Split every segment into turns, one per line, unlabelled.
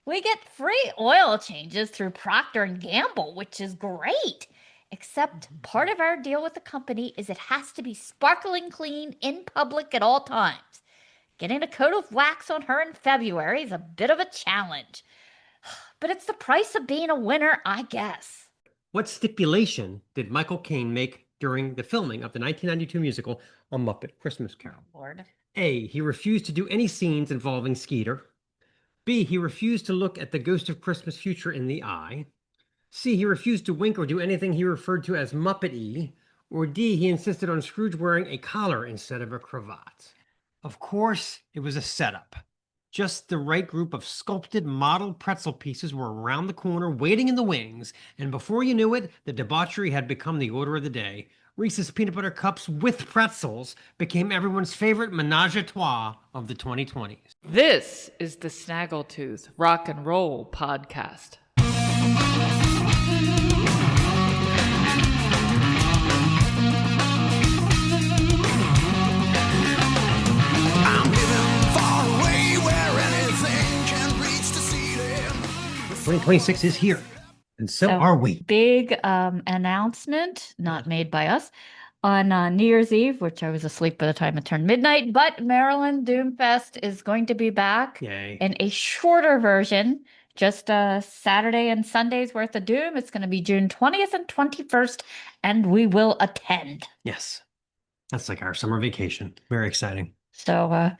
We get free oil changes through Procter& Gamble, which is great. Except part of our deal with the company is it has to be sparkling clean in public at all times. Getting a coat of wax on her in February is a bit of a challenge. But it's the price of being a winner, I guess.
What stipulation did Michael Caine make during the filming of the 1992 musical A Muppet Christmas Carol?
Lord.
A. He refused to do any scenes involving Skeeter. B. He refused to look at the ghost of Christmas future in the eye. C. He refused to wink or do anything he referred to as Muppet-y. Or D. He insisted on Scrooge wearing a collar instead of a cravat. Of course, it was a setup. Just the right group of sculpted model pretzel pieces were around the corner waiting in the wings, and before you knew it, the debauchery had become the order of the day. Reese's peanut butter cups with pretzels became everyone's favorite menage a trois of the 2020s.
This is the Snaggletooth Rock and Roll Podcast.
I'm living far away where anything can reach to see them.
2026 is here, and so are we.
Big announcement, not made by us, on New Year's Eve, which I was asleep by the time it turned midnight. But Maryland Doomfest is going to be back
Yay.
in a shorter version, just Saturday and Sunday's worth of Doom. It's going to be June 20th and 21st, and we will attend.
Yes. That's like our summer vacation. Very exciting.
So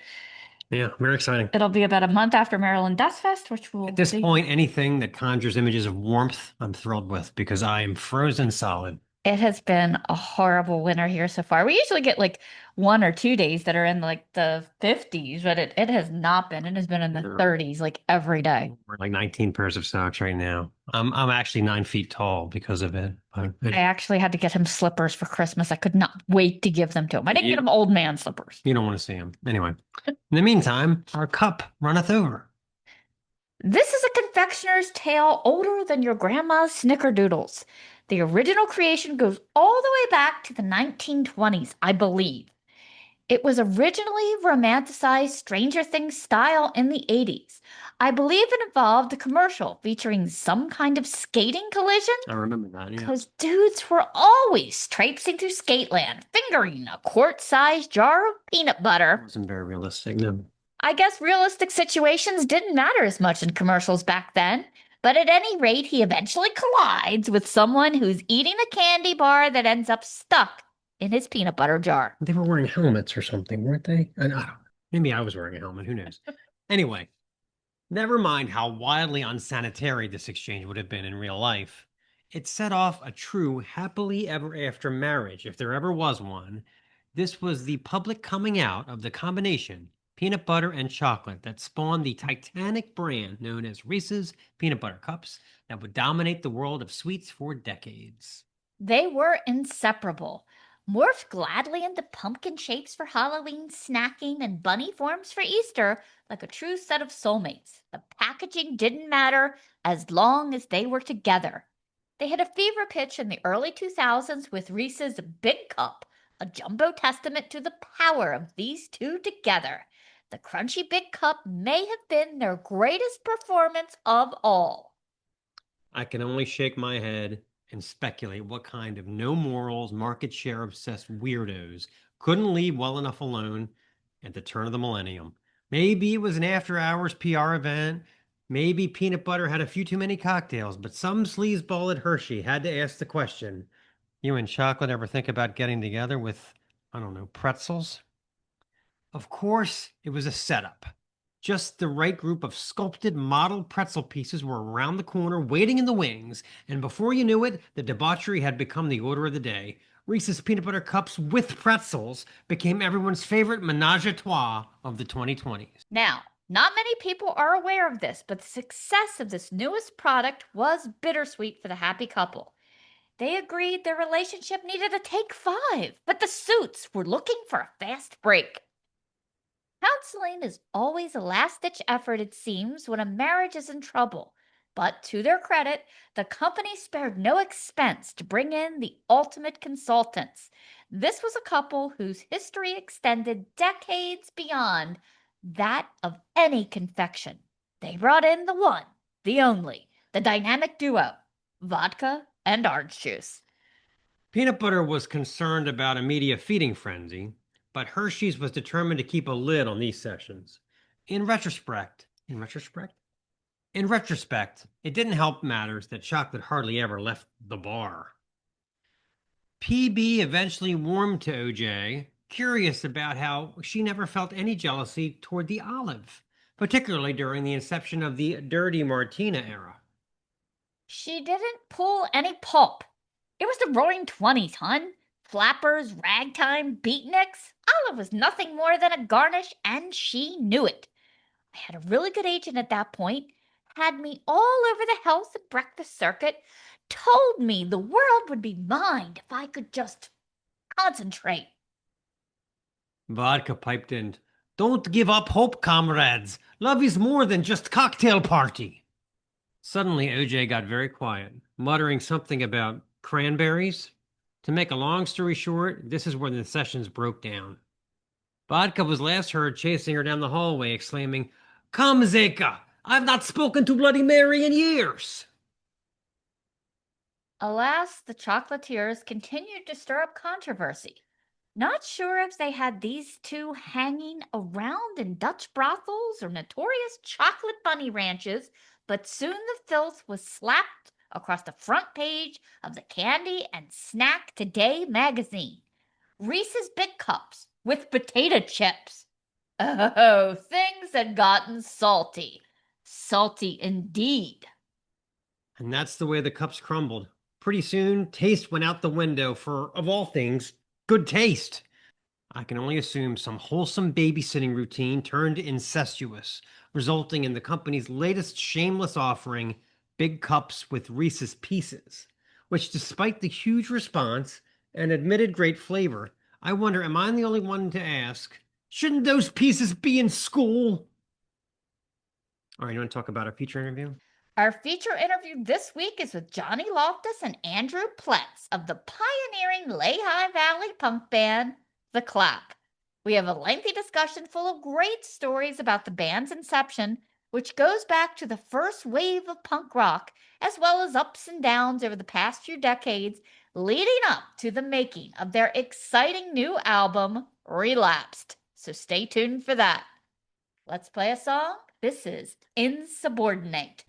Yeah, very exciting.
it'll be about a month after Maryland Dust Fest, which will
At this
be...
point, anything that conjures images of warmth, I'm thrilled with because I am frozen solid.
It has been a horrible winter here so far. We usually get like 1 or 2 days that are in like the 50s, but it has not been. It has been in the 30s like every day.
We're like 19 pairs of socks right now. I'm actually 9 feet tall because of it.
I actually had to get him slippers for Christmas. I could not wait to give them to him. I didn't get him old man slippers.
You don't want to see them. Anyway, in the meantime, our cup runneth over.
This is a confectioner's tale older than your grandma's snickerdoodles. The original creation goes all the way back to the 1920s, I believe. It was originally romanticized Stranger Things style in the 80s. I believe it involved a commercial featuring some kind of skating collision.
I remember that, yeah.
Because dudes were always traipsing through Skateland, fingering a quart-sized jar of peanut butter.
It wasn't very realistic, no.
I guess realistic situations didn't matter as much in commercials back then. But at any rate, he eventually collides with someone who's eating a candy bar that ends up stuck in his peanut butter jar.
They were wearing helmets or something, weren't they? I don't know. Maybe I was wearing a helmet. Who knows? Anyway, never mind how wildly unsanitary this exchange would have been in real life. It set off a true happily ever after marriage, if there ever was one. This was the public coming out of the combination peanut butter and chocolate that spawned the titanic brand known as Reese's Peanut Butter Cups that would dominate the world of sweets for decades.
They were inseparable, morphed gladly into pumpkin shapes for Halloween snacking and bunny forms for Easter, like a true set of soulmates. The packaging didn't matter as long as they were together. They had a fever pitch in the early 2000s with Reese's Big Cup, a jumbo testament to the power of these two together. The crunchy Big Cup may have been their greatest performance of all.
I can only shake my head and speculate what kind of no morals, market share obsessed weirdos couldn't leave well enough alone at the turn of the millennium. Maybe it was an after hours PR event. Maybe peanut butter had a few too many cocktails, but some sleazeball at Hershey had to ask the question, you and chocolate ever think about getting together with, I don't know, pretzels? Of course, it was a setup. Just the right group of sculpted model pretzel pieces were around the corner waiting in the wings, and before you knew it, the debauchery had become the order of the day. Reese's peanut butter cups with pretzels became everyone's favorite menage a trois of the 2020s.
Now, not many people are aware of this, but the success of this newest product was bittersweet for the happy couple. They agreed their relationship needed a take 5, but the suits were looking for a fast break. Counseling is always a last-ditch effort, it seems, when a marriage is in trouble. But to their credit, the company spared no expense to bring in the ultimate consultants. This was a couple whose history extended decades beyond that of any confection. They brought in the one, the only, the dynamic duo, vodka and orange juice.
Peanut butter was concerned about a media feeding frenzy, but Hershey's was determined to keep a lid on these sessions. In retrospect, it didn't help matters that chocolate hardly ever left the bar. PB eventually warmed to OJ, curious about how she never felt any jealousy toward the olive, particularly during the inception of the Dirty Martina era.
She didn't pull any pulp. It was the roaring 20s, hun. Flappers, ragtime, beatniks. Olive was nothing more than a garnish, and she knew it. I had a really good agent at that point, had me all over the health and breakfast circuit, told me the world would be mine if I could just concentrate.
Vodka piped in, "Don't give up hope, comrades. Love is more than just cocktail party." Suddenly, OJ got very quiet, muttering something about cranberries. To make a long story short, this is where the sessions broke down. Vodka was last heard chasing her down the hallway, exclaiming, "Come, Zeka! I've not spoken to Bloody Mary in years!"
Alas, the chocolatiers continued to stir up controversy. Not sure if they had these two hanging around in Dutch brothels or notorious chocolate bunny ranches, but soon the filth was slapped across the front page of the Candy and Snack Today magazine. Reese's Big Cups with potato chips. Oh, things had gotten salty. Salty indeed.
And that's the way the cups crumbled. Pretty soon, taste went out the window for, of all things, good taste. I can only assume some wholesome babysitting routine turned incestuous, resulting in the company's latest shameless offering, Big Cups with Reese's Pieces, which, despite the huge response and admitted great flavor, I wonder, am I the only one to ask, shouldn't those pieces be in school? All right, you want to talk about our feature interview?
Our feature interview this week is with Johnny Loftus and Andrew Pletz of the pioneering Lehigh Valley punk band, The Clap. We have a lengthy discussion full of great stories about the band's inception, which goes back to the first wave of punk rock, as well as ups and downs over the past few decades, leading up to the making of their exciting new album, Relapsed. So stay tuned for that. Let's play a song. This is Insubordinate.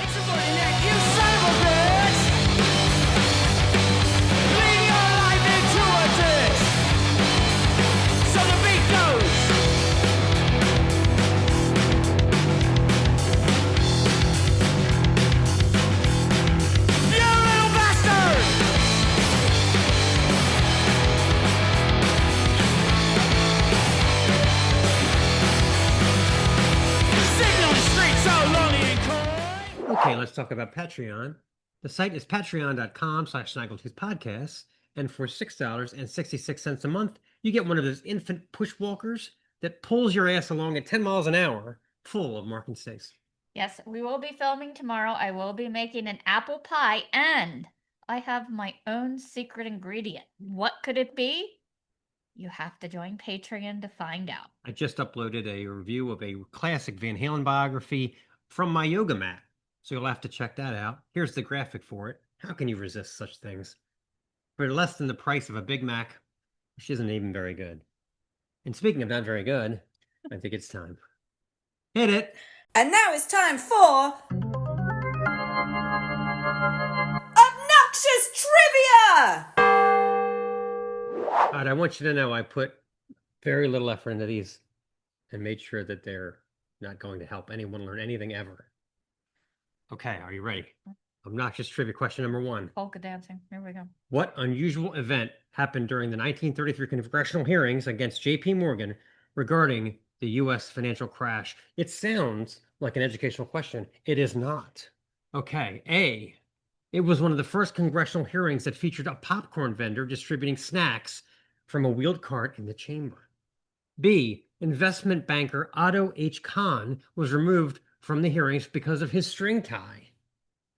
Insubordinate, you son of a bitch! Lead your life into a ditch! So the beat goes! You little bastard! Sitting on the street so lonely and cold.
Okay, let's talk about Patreon. The site is patreon.com/SnaggletoothPodcasts, and for $6.66 a month, you get one of those infant push walkers that pulls your ass along at 10 miles an hour, full of Mark and Stace.
Yes, we will be filming tomorrow. I will be making an apple pie, and I have my own secret ingredient. What could it be? You have to join Patreon to find out.
I just uploaded a review of a classic Van Halen biography from my yoga mat, so you'll have to check that out. Here's the graphic for it. How can you resist such things? For less than the price of a Big Mac, which isn't even very good. And speaking of not very good, I think it's time. Hit it!
And now it's time for Obnoxious Trivia!
All right, I want you to know I put very little effort into these and made sure that they're not going to help anyone learn anything ever. Okay, are you ready? Obnoxious Trivia question number 1.
Polka dancing. Here we go.
What unusual event happened during the 1933 congressional hearings against J.P. Morgan regarding the U.S. financial crash? It sounds like an educational question. It is not. Okay, A. It was one of the first congressional hearings that featured a popcorn vendor distributing snacks from a wheeled cart in the chamber. B. Investment banker Otto H. Kahn was removed from the hearings because of his string tie.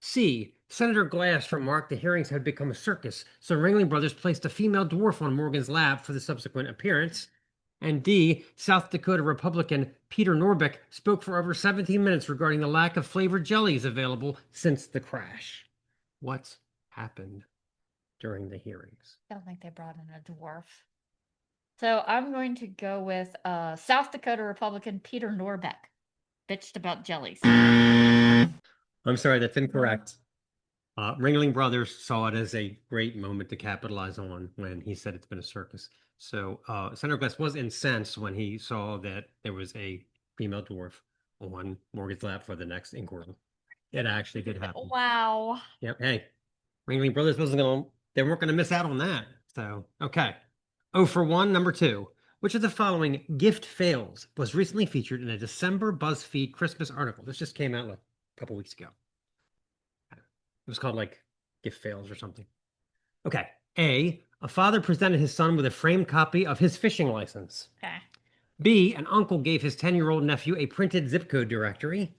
C. Senator Glass remarked the hearings had become a circus, so Ringling Brothers placed a female dwarf on Morgan's lap for the subsequent appearance. And D, South Dakota Republican Peter Norbeck spoke for over 17 minutes regarding the lack of flavored jellies available since the crash. What's happened during the hearings?
I don't think they brought in a dwarf. So I'm going to go with South Dakota Republican Peter Norbeck. Bitched about jellies.
I'm sorry, that's incorrect. Ringling Brothers saw it as a great moment to capitalize on when he said it's been a circus. So Senator Glass was incensed when he saw that there was a female dwarf on Morgan's lap for the next inquiry. It actually did happen.
Wow.
Yep. Hey, Ringling Brothers they weren't gonna miss out on that. So okay. Oh for 1, number 2. Which of the following gift fails was recently featured in a December BuzzFeed Christmas article? This just came out like a couple weeks ago. It was called like gift fails or something. Okay. A father presented his son with a framed copy of his fishing license.
Okay.
B, an uncle gave his 10-year-old nephew a printed zip code directory.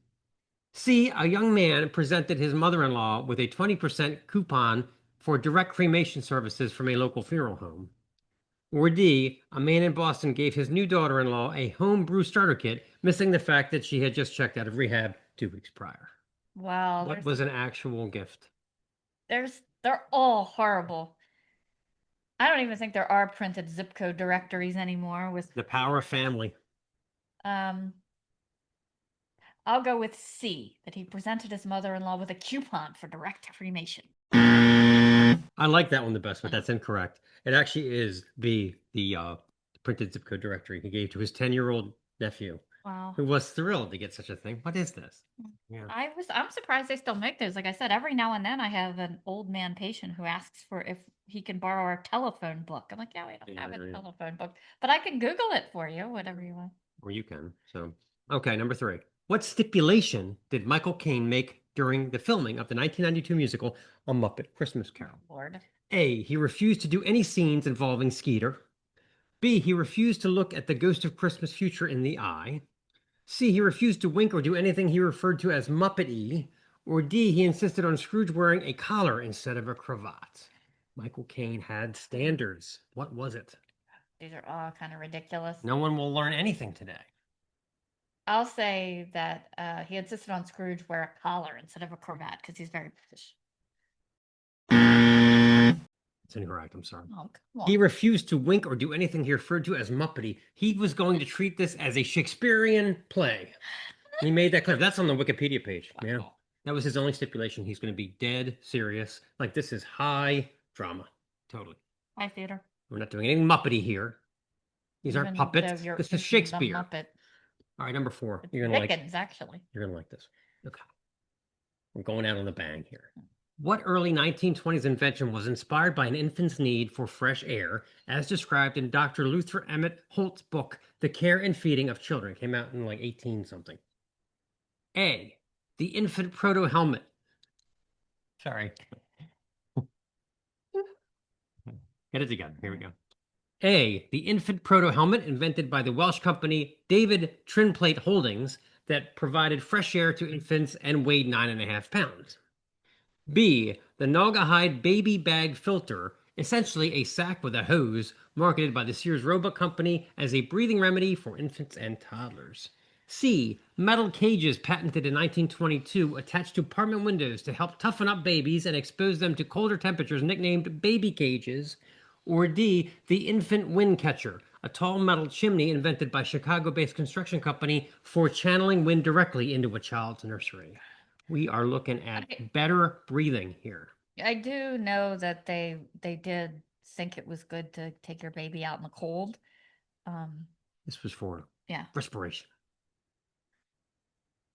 C, a young man presented his mother-in-law with a 20% coupon for direct cremation services from a local funeral home. Or D, a man in Boston gave his new daughter-in-law a homebrew starter kit, missing the fact that she had just checked out of rehab 2 weeks prior.
Wow.
What was an actual gift?
They're all horrible. I don't even think there are printed zip code directories anymore with
The power of family.
I'll go with C, that he presented his mother-in-law with a coupon for direct cremation.
I like that one the best, but that's incorrect. It actually is B, the printed zip code directory he gave to his 10-year-old nephew,
Wow.
who was thrilled to get such a thing. What is this? Yeah.
I'm surprised they still make those. Like I said, every now and then I have an old man patient who asks for if he can borrow our telephone book. I'm like, yeah, we don't have a telephone book, but I can Google it for you, whatever you want.
Or you can. So, okay, number 3. What stipulation did Michael Caine make during the filming of the 1992 musical A Muppet Christmas Carol?
Lord.
A, he refused to do any scenes involving Skeeter. B, he refused to look at the ghost of Christmas future in the eye. C, he refused to wink or do anything he referred to as Muppet-y. Or D, he insisted on Scrooge wearing a collar instead of a cravat. Michael Caine had standards. What was it?
These are all kind of ridiculous.
No one will learn anything today.
I'll say that he insisted on Scrooge wear a collar instead of a cravat because he's very British.
It's incorrect. I'm sorry.
Oh, come on.
He refused to wink or do anything he referred to as Muppety. He was going to treat this as a Shakespearean play. He made that clear. That's on the Wikipedia page.
Wow.
Yeah. That was his only stipulation. He's going to be dead serious. Like, this is high drama. Totally.
Hi, theater.
We're not doing anything Muppety here. These aren't
Even
puppets.
though you're
This is
the
Shakespeare.
Muppet.
All right, number 4.
It's
You're going to like
Dickens, actually.
You're going to like this. Okay. We're going out on a bang here. What early 1920s invention was inspired by an infant's need for fresh air, as described in Dr. Luther Emmett Holt's book, The Care and Feeding of Children? It came out in like 18-something. A, the infant proto-helmet. Sorry. Get it together. Here we go. A, the infant proto-helmet invented by the Welsh company David Trinplate Holdings that provided fresh air to infants and weighed 9.5 pounds. B, the Naugahyde baby bag filter, essentially a sack with a hose, marketed by the Sears Roebuck Company as a breathing remedy for infants and toddlers. C, metal cages patented in 1922 attached to apartment windows to help toughen up babies and expose them to colder temperatures, nicknamed baby cages. Or D, the infant wind catcher, a tall metal chimney invented by Chicago-based construction company for channeling wind directly into a child's nursery. We are looking at better breathing here.
I do know that they did think it was good to take your baby out in the cold.
This was for
Yeah.
respiration.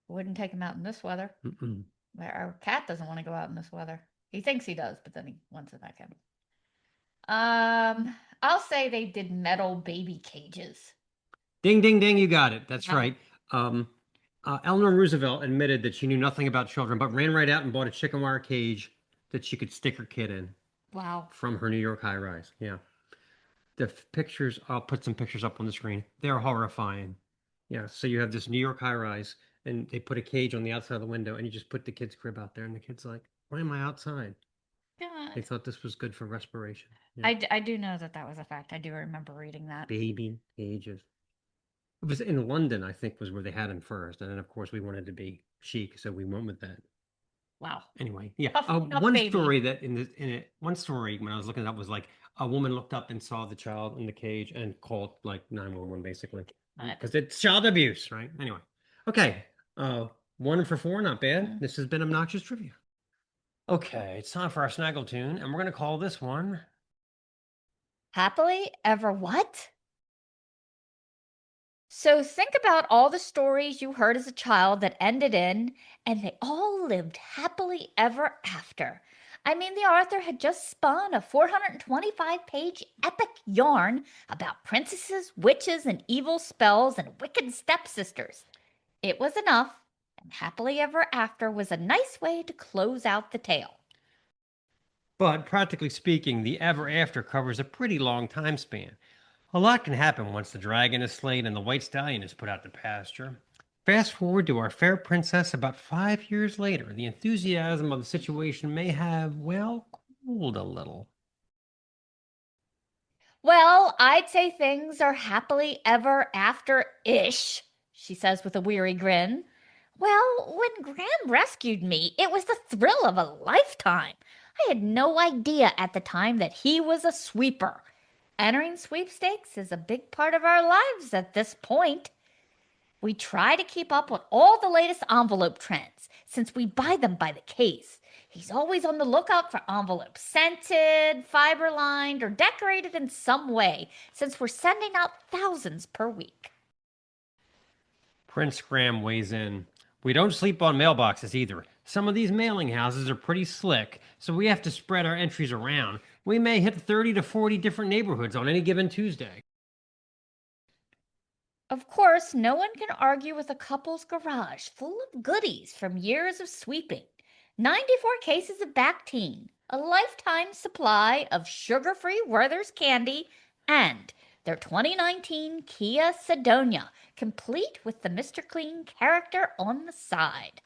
Wouldn't take him out in this weather.
Mm-mm.
Our cat doesn't want to go out in this weather. He thinks he does, but then he wants it back in. I'll say they did metal baby cages.
Ding, ding, ding, you got it. That's
Wow.
right. Eleanor Roosevelt admitted that she knew nothing about children, but ran right out and bought a chicken wire cage that she could stick her kid in
Wow.
from her New York high-rise. Yeah. The pictures, I'll put some pictures up on the screen. They're horrifying. Yeah, so you have this New York high-rise, and they put a cage on the outside of the window, and you just put the kid's crib out there, and the kid's like, why am I outside? They thought this was good for respiration.
I do know that was a fact. I do remember reading that.
Baby cages. It was in London, I think, was where they had them first. And then, of course, we wanted to be chic, so we went with that.
Wow.
Anyway, yeah.
Tough
One
baby.
story that one story when I was looking it up was like a woman looked up and saw the child in the cage and called like 911 basically because it's child abuse, right? Anyway, okay. 1 for 4, not bad. This has been Obnoxious Trivia. Okay, it's time for our Snaggletoon, and we're going to call this one
Happily ever what? So think about all the stories you heard as a child that ended in, and they all lived happily ever after. I mean, the author had just spun a 425-page epic yarn about princesses, witches, and evil spells and wicked stepsisters. It was enough, and happily ever after was a nice way to close out the tale.
But practically speaking, the ever after covers a pretty long time span. A lot can happen once the dragon is slain and the white stallion is put out to pasture. Fast forward to our fair princess about 5 years later. The enthusiasm of the situation may have, well, cooled a little.
Well, I'd say things are happily ever after-ish, she says with a weary grin. Well, when Graham rescued me, it was the thrill of a lifetime. I had no idea at the time that he was a sweeper. Entering sweepstakes is a big part of our lives at this point. We try to keep up with all the latest envelope trends, since we buy them by the case. He's always on the lookout for envelopes scented, fiber-lined, or decorated in some way, since we're sending out thousands per week.
Prince Graham weighs in. We don't sleep on mailboxes either. Some of these mailing houses are pretty slick, so we have to spread our entries around. We may hit 30 to 40 different neighborhoods on any given Tuesday.
Of course, no one can argue with a couple's garage full of goodies from years of sweeping. 94 cases of Bactine, a lifetime supply of sugar-free Werther's candy, and their 2019 Kia Sedonia, complete with the Mr. Clean character on the side.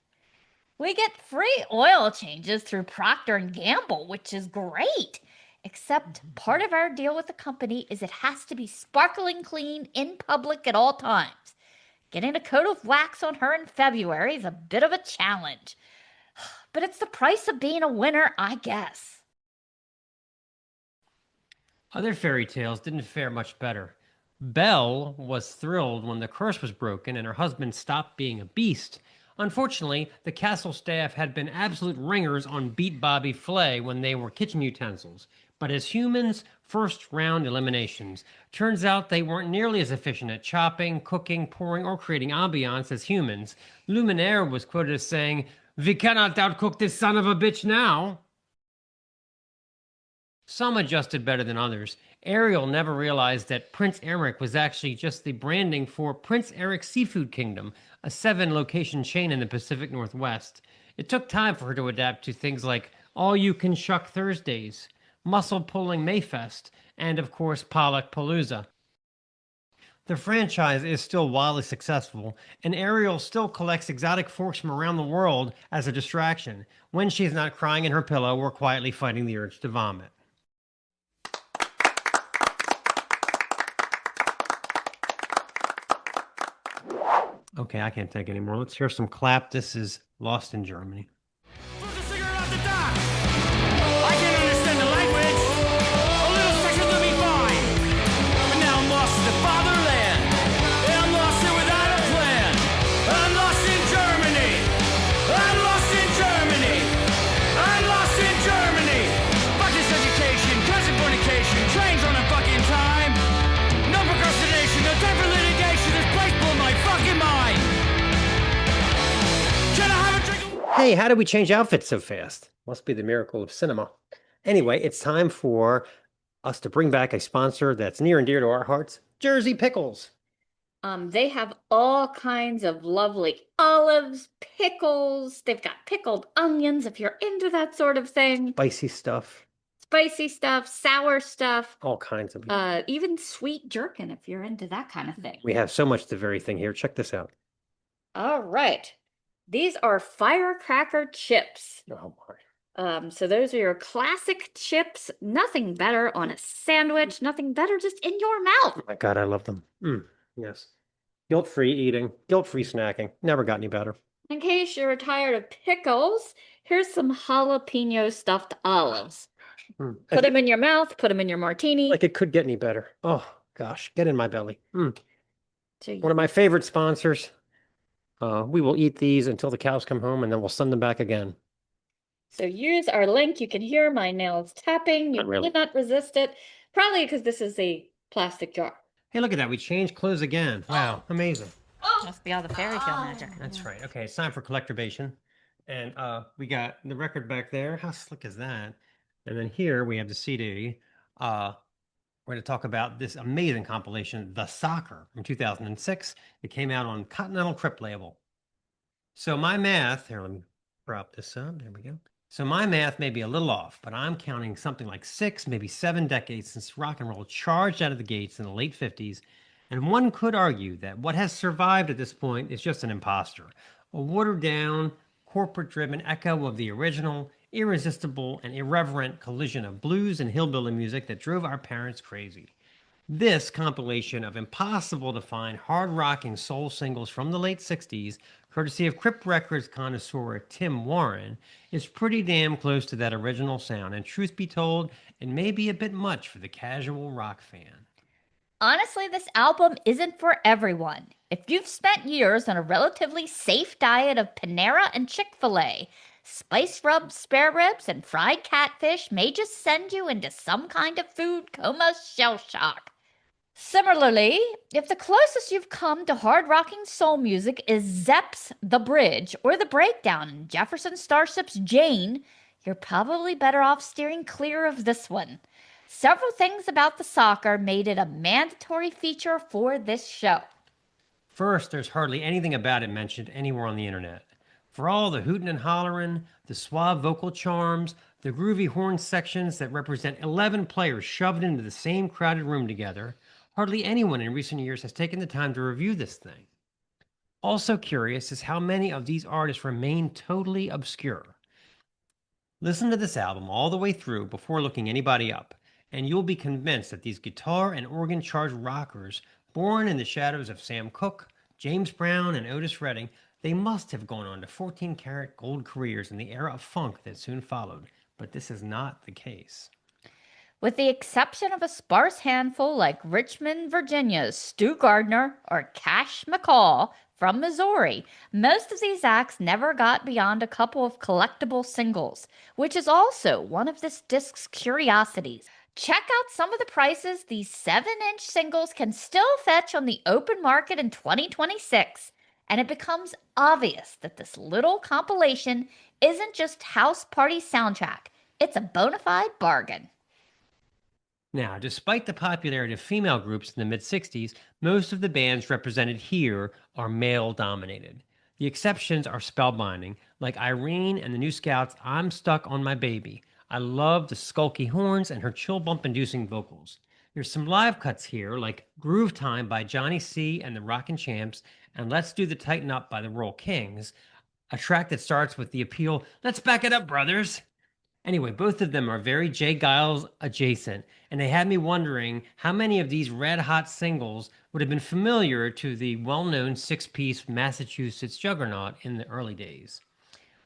We get free oil changes through Procter & Gamble, which is great. Except part of our deal with the company is it has to be sparkling clean in public at all times. Getting a coat of wax on her in February is a bit of a challenge. But it's the price of being a winner, I guess.
Other fairy tales didn't fare much better. Belle was thrilled when the curse was broken and her husband stopped being a beast. Unfortunately, the castle staff had been absolute ringers on Beat Bobby Flay when they were kitchen utensils. But as humans, first round eliminations. Turns out they weren't nearly as efficient at chopping, cooking, pouring, or creating ambiance as humans. Luminaire was quoted as saying, "We cannot outcook this son of a bitch now." Some adjusted better than others. Ariel never realized that Prince Eric was actually just the branding for Prince Eric Seafood Kingdom, a 7-location chain in the Pacific Northwest. It took time for her to adapt to things like All-You-Can-Shuck Thursdays, Muscle-Pulling Mayfest, and of course Pollock Palooza. The franchise is still wildly successful, and Ariel still collects exotic forks from around the world as a distraction when she's not crying in her pillow or quietly fighting the urge to vomit. Okay, I can't take anymore. Let's hear some clap. This is Lost in Germany.
Put the cigarette out the dock. I can't understand the language. A little section will be fine. But now I'm lost in the fatherland. And I'm lost here without a plan. I'm lost in Germany. I'm lost in Germany. I'm lost in Germany. Fuck this education, constant fornication, trains on a fucking time. No procrastination, no time for litigation. This place blew my fucking mind. Can I have a drink of...
Hey, how did we change outfits so fast? Must be the miracle of cinema. Anyway, it's time for us to bring back a sponsor that's near and dear to our hearts, Jersey Pickles.
They have all kinds of lovely olives, pickles. They've got pickled onions if you're into that sort of thing.
Spicy stuff,
Spicy stuff, sour stuff,
all kinds of.
even sweet jerkin if you're into that kind of thing.
We have so much the very thing here. Check this out.
All right. These are firecracker chips.
Oh my.
So those are your classic chips. Nothing better on a sandwich. Nothing better just in your mouth.
Oh my God, I love them. Yes. Guilt-free eating, guilt-free snacking. Never got any better.
In case you're tired of pickles, here's some jalapeno stuffed olives. Put them in your mouth, put them in your martini.
Like it could get any better. Oh gosh, get in my belly.
So
One of my favorite sponsors. We will eat these until the cows come home and then we'll send them back again.
So use our link. You can hear my nails tapping. You
Not really.
cannot resist it. Probably because this is a plastic jar.
Hey, look at that. We changed clothes again. Wow, amazing.
Must be all the fairy tale magic.
That's right. Okay, it's time for Collecturbation. And we got the record back there. How slick is that? And then here we have the CD. We're going to talk about this amazing compilation, The Soccer, from 2006. It came out on Continental Crypt label. So my math, here, let me prop this up. There we go. So my math may be a little off, but I'm counting something like 6, maybe 7 decades since rock and roll charged out of the gates in the late 50s. And one could argue that what has survived at this point is just an imposter, a watered down, corporate driven echo of the original, irresistible, and irreverent collision of blues and hillbilly music that drove our parents crazy. This compilation of impossible to find hard rocking soul singles from the late 60s, courtesy of Crypt Records connoisseur Tim Warren, is pretty damn close to that original sound, and truth be told, it may be a bit much for the casual rock fan.
Honestly, this album isn't for everyone. If you've spent years on a relatively safe diet of Panera and Chick-fil-A, spice rubbed spare ribs and fried catfish may just send you into some kind of food coma shell shock. Similarly, if the closest you've come to hard-rocking soul music is Zepp's The Bridge or The Breakdown in Jefferson Starship's Jane, you're probably better off steering clear of this one. Several things about the soccer made it a mandatory feature for this show.
First, there's hardly anything about it mentioned anywhere on the internet. For all the hootin' and hollerin', the suave vocal charms, the groovy horn sections that represent 11 players shoved into the same crowded room together, hardly anyone in recent years has taken the time to review this thing. Also curious is how many of these artists remain totally obscure. Listen to this album all the way through before looking anybody up, and you'll be convinced that these guitar and organ-charged rockers, born in the shadows of Sam Cooke, James Brown, and Otis Redding, they must have gone on to 14-karat gold careers in the era of funk that soon followed, but this is not the case.
With the exception of a sparse handful like Richmond, Virginia's Stu Gardner or Cash McCall from Missouri, most of these acts never got beyond a couple of collectible singles, which is also one of this disc's curiosities. Check out some of the prices these 7-inch singles can still fetch on the open market in 2026, and it becomes obvious that this little compilation isn't just house party soundtrack, it's a bona fide bargain.
Now, despite the popularity of female groups in the mid-60s, most of the bands represented here are male-dominated. The exceptions are spellbinding, like Irene and the New Scouts' I'm Stuck on My Baby. I love the skulky horns and her chill bump-inducing vocals. There's some live cuts here, like Groove Time by Johnny C. and the Rockin' Champs, and Let's Do the Tighten Up by the Royal Kings, a track that starts with the appeal, "Let's back it up, brothers." Anyway, both of them are very Jay Giles adjacent, and they had me wondering how many of these red-hot singles would have been familiar to the well-known six-piece Massachusetts juggernaut in the early days.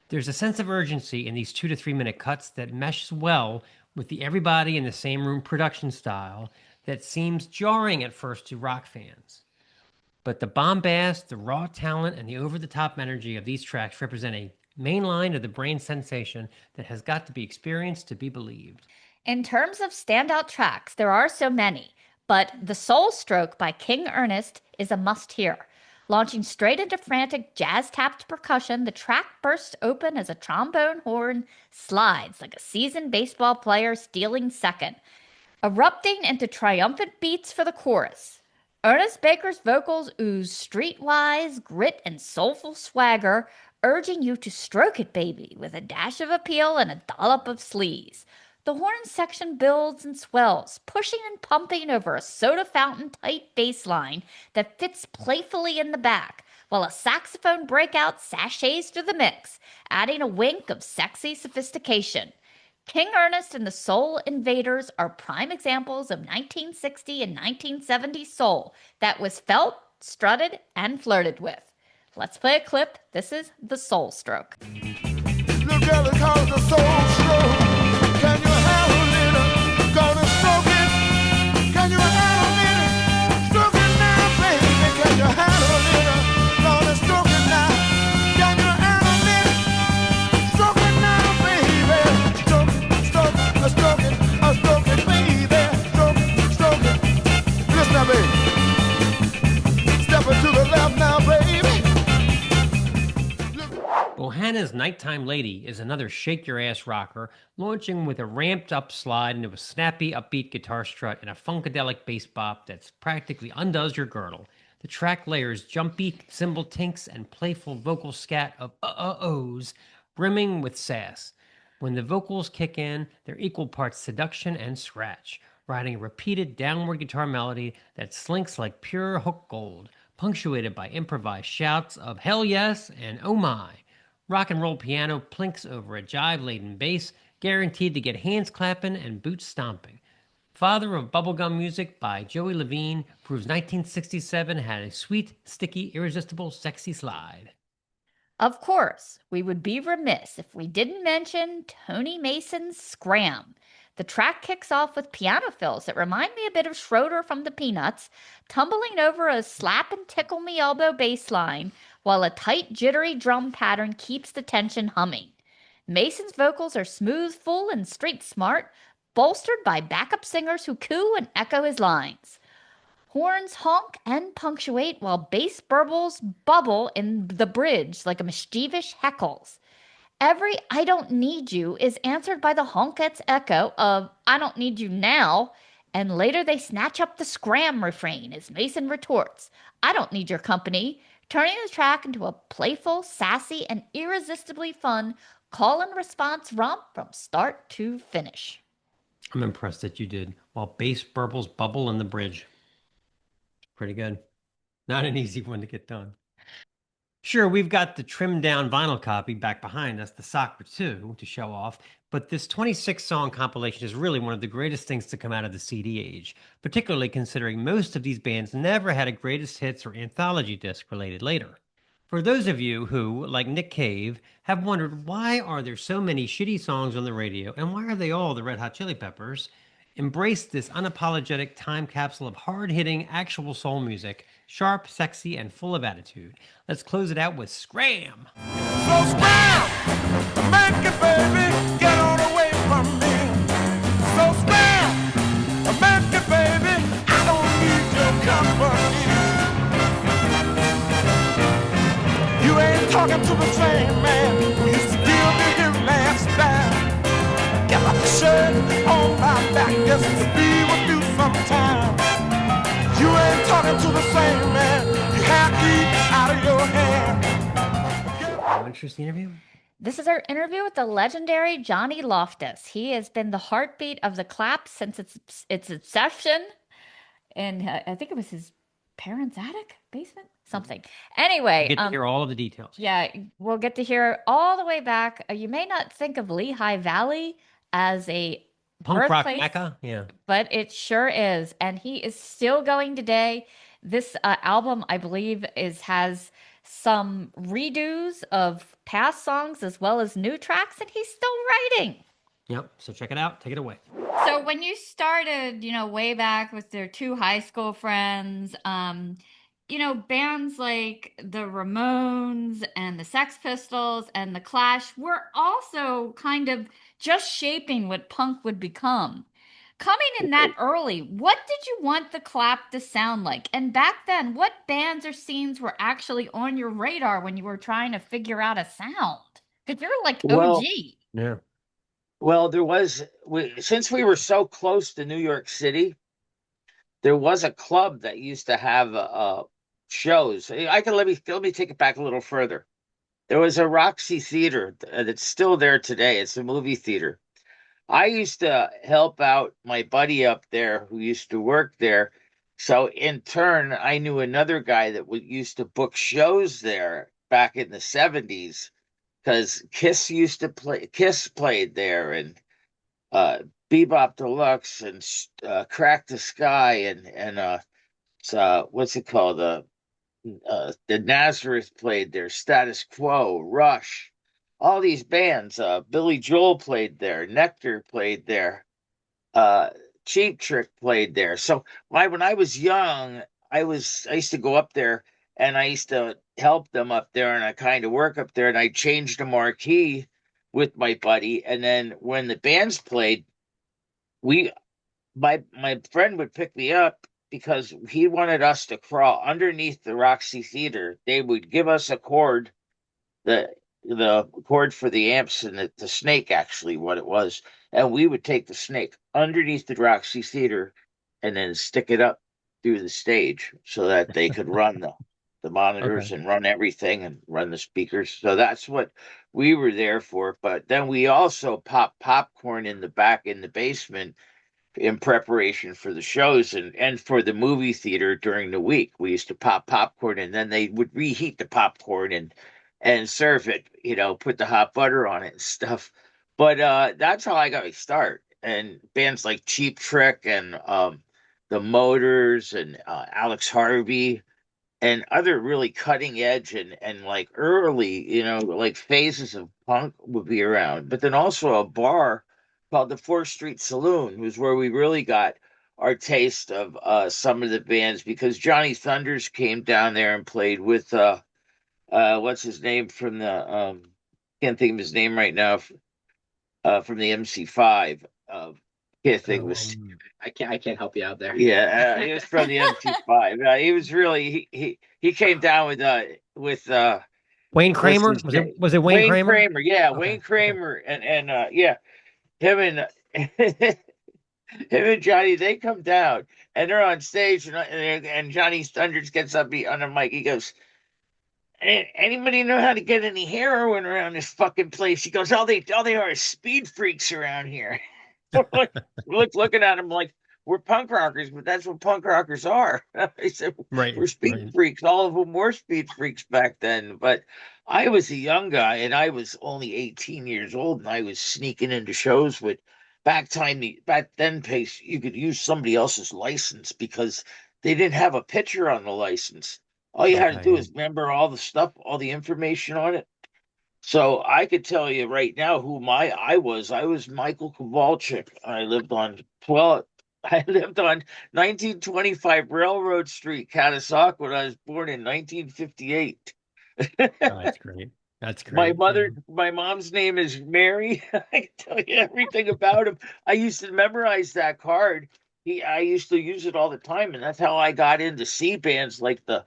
There's a sense of urgency in these 2 to 3 minute cuts that meshes well with the everybody in the same room production style that seems jarring at first to rock fans. But the bombast, the raw talent, and the over-the-top energy of these tracks represent a main line of the brain sensation that has got to be experienced to be believed.
In terms of standout tracks, there are so many, but The Soul Stroke by King Ernest is a must-hear. Launching straight into frantic jazz-tapped percussion, the track bursts open as a trombone horn slides like a seasoned baseball player stealing second, erupting into triumphant beats for the chorus. Ernest Baker's vocals ooze streetwise grit and soulful swagger, urging you to stroke it, baby, with a dash of appeal and a dollop of sleaze. The horn section builds and swells, pushing and pumping over a soda fountain-type bass line that fits playfully in the back, while a saxophone breakout sachets through the mix, adding a wink of sexy sophistication. King Ernest and the Soul Invaders are prime examples of 1960 and 1970 soul that was felt, strutted, and flirted with. Let's play a clip. This is the Soul Stroke.
Little girl, it's called the soul stroke. Can you handle it? Gonna stroke it. Can you handle it? Stroke it now, baby. Can you handle it? Gonna stroke it now. Can you handle it? Stroke it now, baby. Stroke it, baby. Stroke it. Listen now, baby. Step it to the left now, baby.
Bohanna's Nighttime Lady is another shake-your-ass rocker, launching with a ramped-up slide into a snappy, upbeat guitar strut and a funkadelic bass bop that practically undoes your girdle. The track layers jumpy cymbal tinks and playful vocal scat of uh-ohs, brimming with sass. When the vocals kick in, they're equal parts seduction and scratch, riding a repeated downward guitar melody that slinks like pure hook gold, punctuated by improvised shouts of hell yes and oh my. Rock and roll piano plinks over a jive-laden bass, guaranteed to get hands clapping and boots stomping. Father of Bubblegum Music by Joey Levine proves 1967 had a sweet, sticky, irresistible, sexy slide.
Of course, we would be remiss if we didn't mention Tony Mason's Scram. The track kicks off with piano fills that remind me a bit of Schroeder from the Peanuts, tumbling over a slap and tickle me elbow bass line, while a tight, jittery drum pattern keeps the tension humming. Mason's vocals are smooth, full, and street smart, bolstered by backup singers who coo and echo his lines. Horns honk and punctuate while bass burbles bubble in the bridge like a mischievous heckles. Every I don't need you is answered by the honkettes echo of I don't need you now, and later they snatch up the scram refrain as Mason retorts, I don't need your company, turning the track into a playful, sassy, and irresistibly fun call and response romp from start to finish.
I'm impressed that you did, while bass burbles bubble in the bridge. Pretty good. Not an easy one to get done. Sure, we've got the trimmed down vinyl copy back behind us, the Soccer 2, to show off, but this 26-song compilation is really one of the greatest things to come out of the CD age, particularly considering most of these bands never had a greatest hits or anthology disc related later. For those of you who, like Nick Cave, have wondered why are there so many shitty songs on the radio and why are they all the Red Hot Chili Peppers, embrace this unapologetic time capsule of hard-hitting actual soul music, sharp, sexy, and full of attitude. Let's close it out with Scram!
So scram! Make it, baby! Get on away from me! So scram! Make it, baby! I don't need your company! You ain't talking to the same man who used to deal with his last time. Get my shirt on my back just to be with you sometime. You ain't talking to the same man. You have heat out of your hand.
Interesting interview?
This is our interview with the legendary Johnny Loftus. He has been the heartbeat of the clap since its inception. And I think it was his parents' attic, basement, something. Anyway.
Get to hear all of the details.
Yeah, we'll get to hear all the way back. You may not think of Lehigh Valley as a
Punk rock
birthplace,
mecca, yeah.
but it sure is. And he is still going today. This album, I believe, has some redos of past songs as well as new tracks, and he's still writing.
Yep, so check it out. Take it away.
So when you started, way back with their two high school friends, bands like the Ramones and the Sex Pistols and the Clash were also kind of just shaping what punk would become. Coming in that early, what did you want the clap to sound like? And back then, what bands or scenes were actually on your radar when you were trying to figure out a sound? Because you're like OG.
Yeah.
Well, since we were so close to New York City, there was a club that used to have shows. Let me take it back a little further. There was a Roxy Theater that's still there today. It's a movie theater. I used to help out my buddy up there who used to work there So in turn, I knew another guy that used to book shows there back in the 70s because Kiss played there, and uh, Bebop Deluxe, and Crack the Sky, and what's it called? The Nazareth played there, Status Quo, Rush, all these bands. Billy Joel played there, Nectar played there, uh, Cheap Trick played there. So when I was young, I used to go up there, and I used to help them up there, and I kind of work up there, and I changed the marquee with my buddy. And then when the bands played, we my friend would pick me up because he wanted us to crawl underneath the Roxy Theater. They would give us a cord, the cord for the amps, and the snake, actually what it was, and we would take the snake underneath the Roxy Theater and then stick it up through the stage so that they could run the monitors
Okay.
and run everything and run the speakers. So that's what we were there for. But then we also popped popcorn in the back in the basement in preparation for the shows, and for the movie theater during the week. We used to pop popcorn, and then they would reheat the popcorn and serve it, put the hot butter on it and stuff. But that's how I got my start. And bands like Cheap Trick, and the Motors, and Alex Harvey, and other really cutting edge and like early, like phases of punk would be around. But then also a bar called the 4th Street Saloon was where we really got our taste of some of the bands, because Johnny Thunders came down there and played with what's his name from the can't think of his name right now, from the MC5. Can't think of his.
I can't help you out there.
Yeah, he was from the MC5. He was really he came down with
Wayne Kramer? Was it Wayne Kramer?
Yeah,
Okay,
Wayne Kramer, and yeah, him and him and Johnny, they come down and they're on stage, and Johnny Thunders gets up on the mic. He goes, anybody know how to get any heroin around this fucking place? He goes, all they are is speed freaks around here. Looking at him like, we're punk rockers, but that's what punk rockers are. I said,
Right.
we're speed freaks. All of them were speed freaks back then. But I was a young guy, and I was only 18 years old, and I was sneaking into shows with back then pace. You could use somebody else's license because they didn't have a picture on the license. All you had to do is remember all the stuff, all the information on it. So I could tell you right now who I was. I was Michael Kowalczyk. I lived on 1925 Railroad Street, Catasauqua. I was born in 1958.
Oh, that's great. That's great.
My mom's name is Mary. I can tell you everything about him. I used to memorize that card. I used to use it all the time, and that's how I got into C bands like the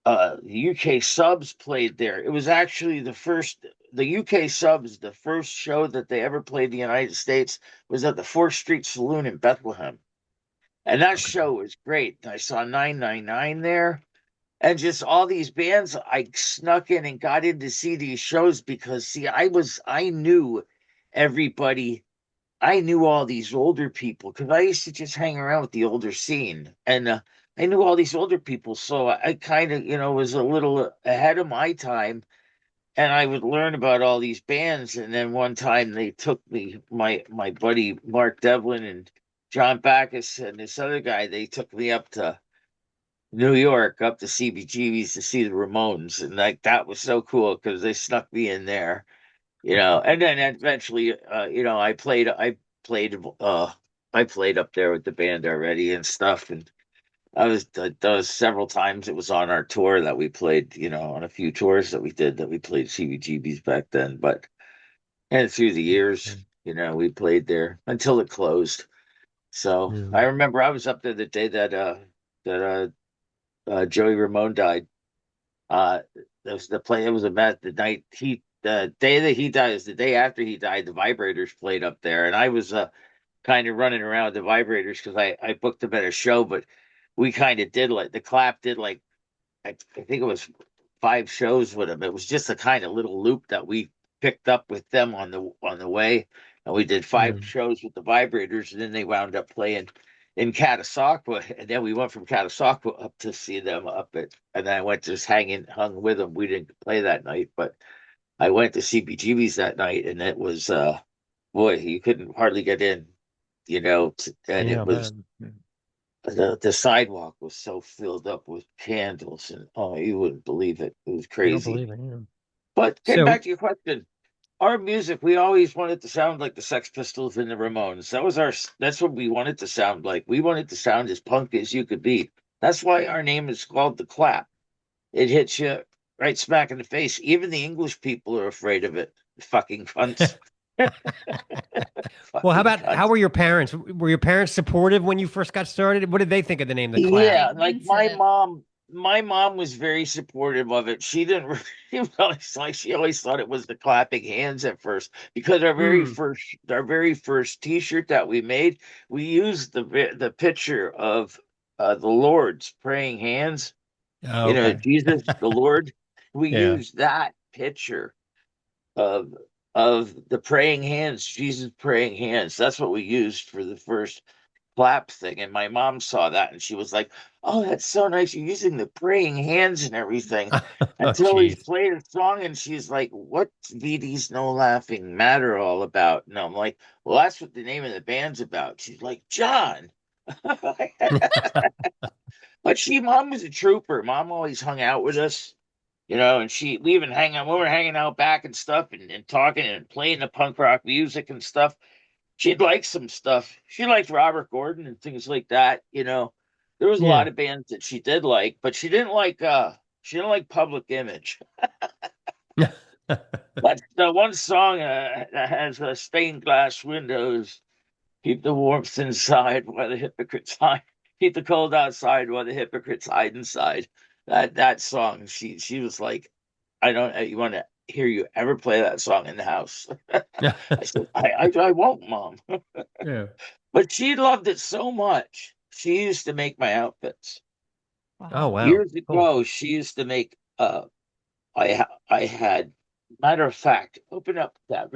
UK Subs played there. It was actually the UK Subs, the first show that they ever played in the United States was at the 4th Street Saloon in Bethlehem. And that show was great. I saw 999 there, and just all these bands. I snuck in and got in to see these shows because, see, I knew everybody. I knew all these older people because I used to just hang around with the older scene, and I knew all these older people, so I kind of, was a little ahead of my time, and I would learn about all these bands. And then one time they took me, my buddy Mark Devlin and John Backus and this other guy, they took me up to New York, up to CBGB's to see the Ramones, and that was so cool because they snuck me in there, And then eventually, I played up there with the band already and stuff, and those several times. It was on our tour that we played, on a few tours that we did, that we played CBGBs back then. And through the years, we played there until it closed. So I remember I was up there the day that Joey Ramone died. It was the day that he died is the day after he died. The Vibrators played up there, and I was kind of running around with the Vibrators because I booked them at a show, but we kind of did the Clap did I think it was 5 shows with them. It was just a kind of little loop that we picked up with them on the way, and we did 5 shows with the Vibrators, and then they wound up playing in Catasauqua, and then we went from Catasauqua up to see them and I went to just hung with them. We didn't play that night, but I went to CBGB's that night, and it was boy, you couldn't hardly get in, and
Yeah,
it was
man.
the sidewalk was so filled up with candles, and oh, you wouldn't believe it. It was
I don't
crazy.
believe it. Yeah.
But getting
So
back to your question, our music, we always wanted to sound like the Sex Pistols and the Ramones. That's what we wanted to sound like. We wanted to sound as punk as you could be. That's why our name is called The Clap. It hits you right smack in the face. Even the English people are afraid of it. Fucking cunts.
well, how
Fucking
about how
cunts.
were your parents? Were your parents supportive when you first got started? What did they think of the name The Clap?
Yeah,
Big
like
into it.
my mom was very supportive of it. She didn't she always thought it was the clapping hands at first, because
Hmm.
our very first t-shirt that we made, we used the picture of the Lord's praying hands,
Oh, okay.
Jesus the Lord. We
Yeah.
used that picture of the praying hands, Jesus praying hands. That's what we used for the first clap thing. And my mom saw that, and she was like, "Oh, that's so nice. You're using the praying hands and everything."
Oh,
Until we
geez.
played a song, and she's like, "What's VD's No Laughing Matter all about?" And I'm like, "Well, that's what the name of the band's about." She's like, "John." But mom was a trooper. Mom always hung out with us, and we even hang out when we were hanging out back and stuff, and talking and playing the punk rock music and stuff. She'd like some stuff. She liked Robert Gordon and things like that. There was a
Yeah.
lot of bands that she did like, but she didn't like Public Image. But the one song that has stained glass windows, keep the warmth inside while the hypocrites hide. Keep the cold outside while the hypocrites hide inside. That song, she was like, I don't. You want to hear you ever play that song in the house? I said, I won't, Mom.
Yeah.
But she loved it so much. She used to make my outfits.
Oh,
Wow.
wow.
Years
Cool.
ago, she used to make I had, matter of fact, open up that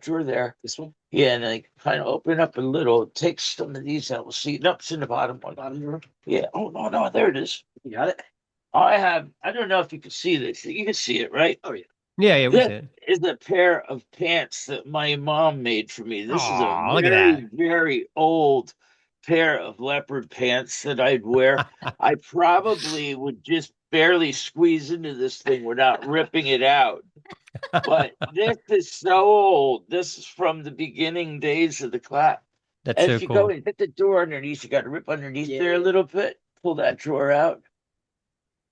drawer there. This one? Yeah, and I kind of open up a little, take some of these out. We'll see. Nope, it's in the bottom one. Bottom drawer? Yeah. Oh no, there it is. You got it? I don't know if you can see this. You can see it, right? Oh yeah.
Yeah, yeah, we
This
see it.
is a pair of pants that my mom made for me. This is a
Oh, look at
very, very old pair of leopard pants that I'd wear.
that.
I probably would just barely squeeze into this thing without ripping it out. But this is so old. This is from the beginning days of the clap.
That's
And
so
if you go
cool.
and hit the door underneath, you got to rip underneath there a little bit. Pull that drawer out.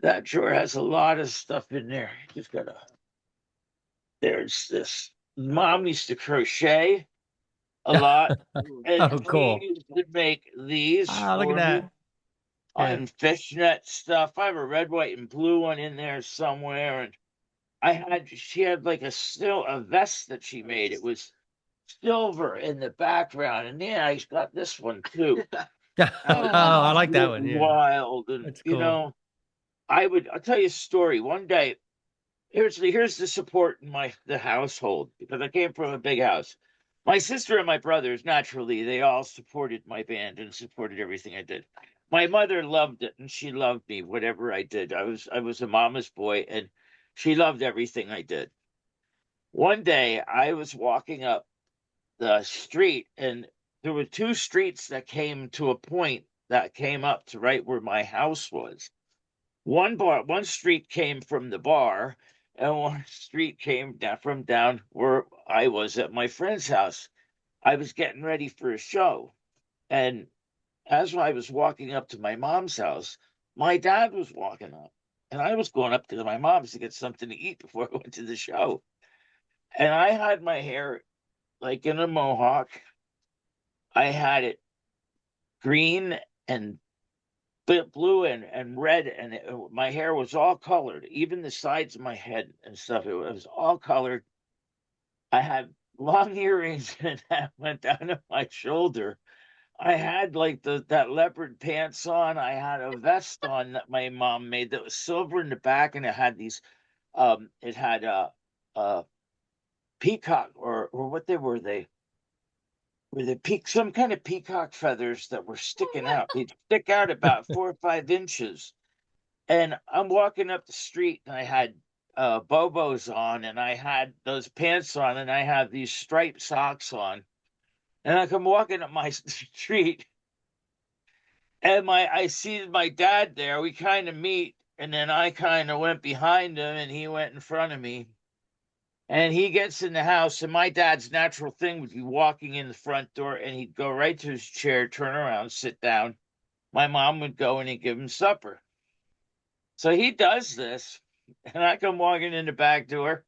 That drawer has a lot of stuff in there. You just gotta. There's this. Mom used to crochet a lot, and
Oh,
she
cool.
used to make these
Ah, look at
for me
that. Yeah.
on fishnet stuff. I have a red, white, and blue one in there somewhere, and she had like a vest that she made. It was silver in the background, and yeah, I got this one too.
Oh, I like that one. Yeah.
Wild, and
That's cool.
I'll tell you a story. One day, here's the support in the household, because I came from a big house. My sister and my brothers, naturally, they all supported my band and supported everything I did. My mother loved it, and she loved me, whatever I did. I was a mama's boy, and she loved everything I did. One day, I was walking up the street, and there were two streets that came to a point that came up to right where my house was. One street came from the bar, and one street came down where I was at my friend's house. I was getting ready for a show, and as I was walking up to my mom's house, my dad was walking up, and I was going up to my mom's to get something to eat before I went to the show. And I had my hair like in a mohawk. I had it green and blue and red, and my hair was all colored, even the sides of my head and stuff. It was all colored. I had long earrings and that went down to my shoulder. I had like that leopard pants on. I had a vest on that my mom made that was silver in the back, and it had it had a peacock, or what they were they with some kind of peacock feathers that were sticking out. They'd stick out about 4 or 5 inches. And I'm walking up the street, and I had Bobos on, and I had those pants on, and I had these striped socks on. And I come walking up my street, and I see my dad there. We kind of meet, and then I kind of went behind him, and he went in front of me. And he gets in the house, and my dad's natural thing would be walking in the front door, and he'd go right to his chair, turn around, sit down. My mom would go and he'd give him supper. So he does this, and I come walking in the back door,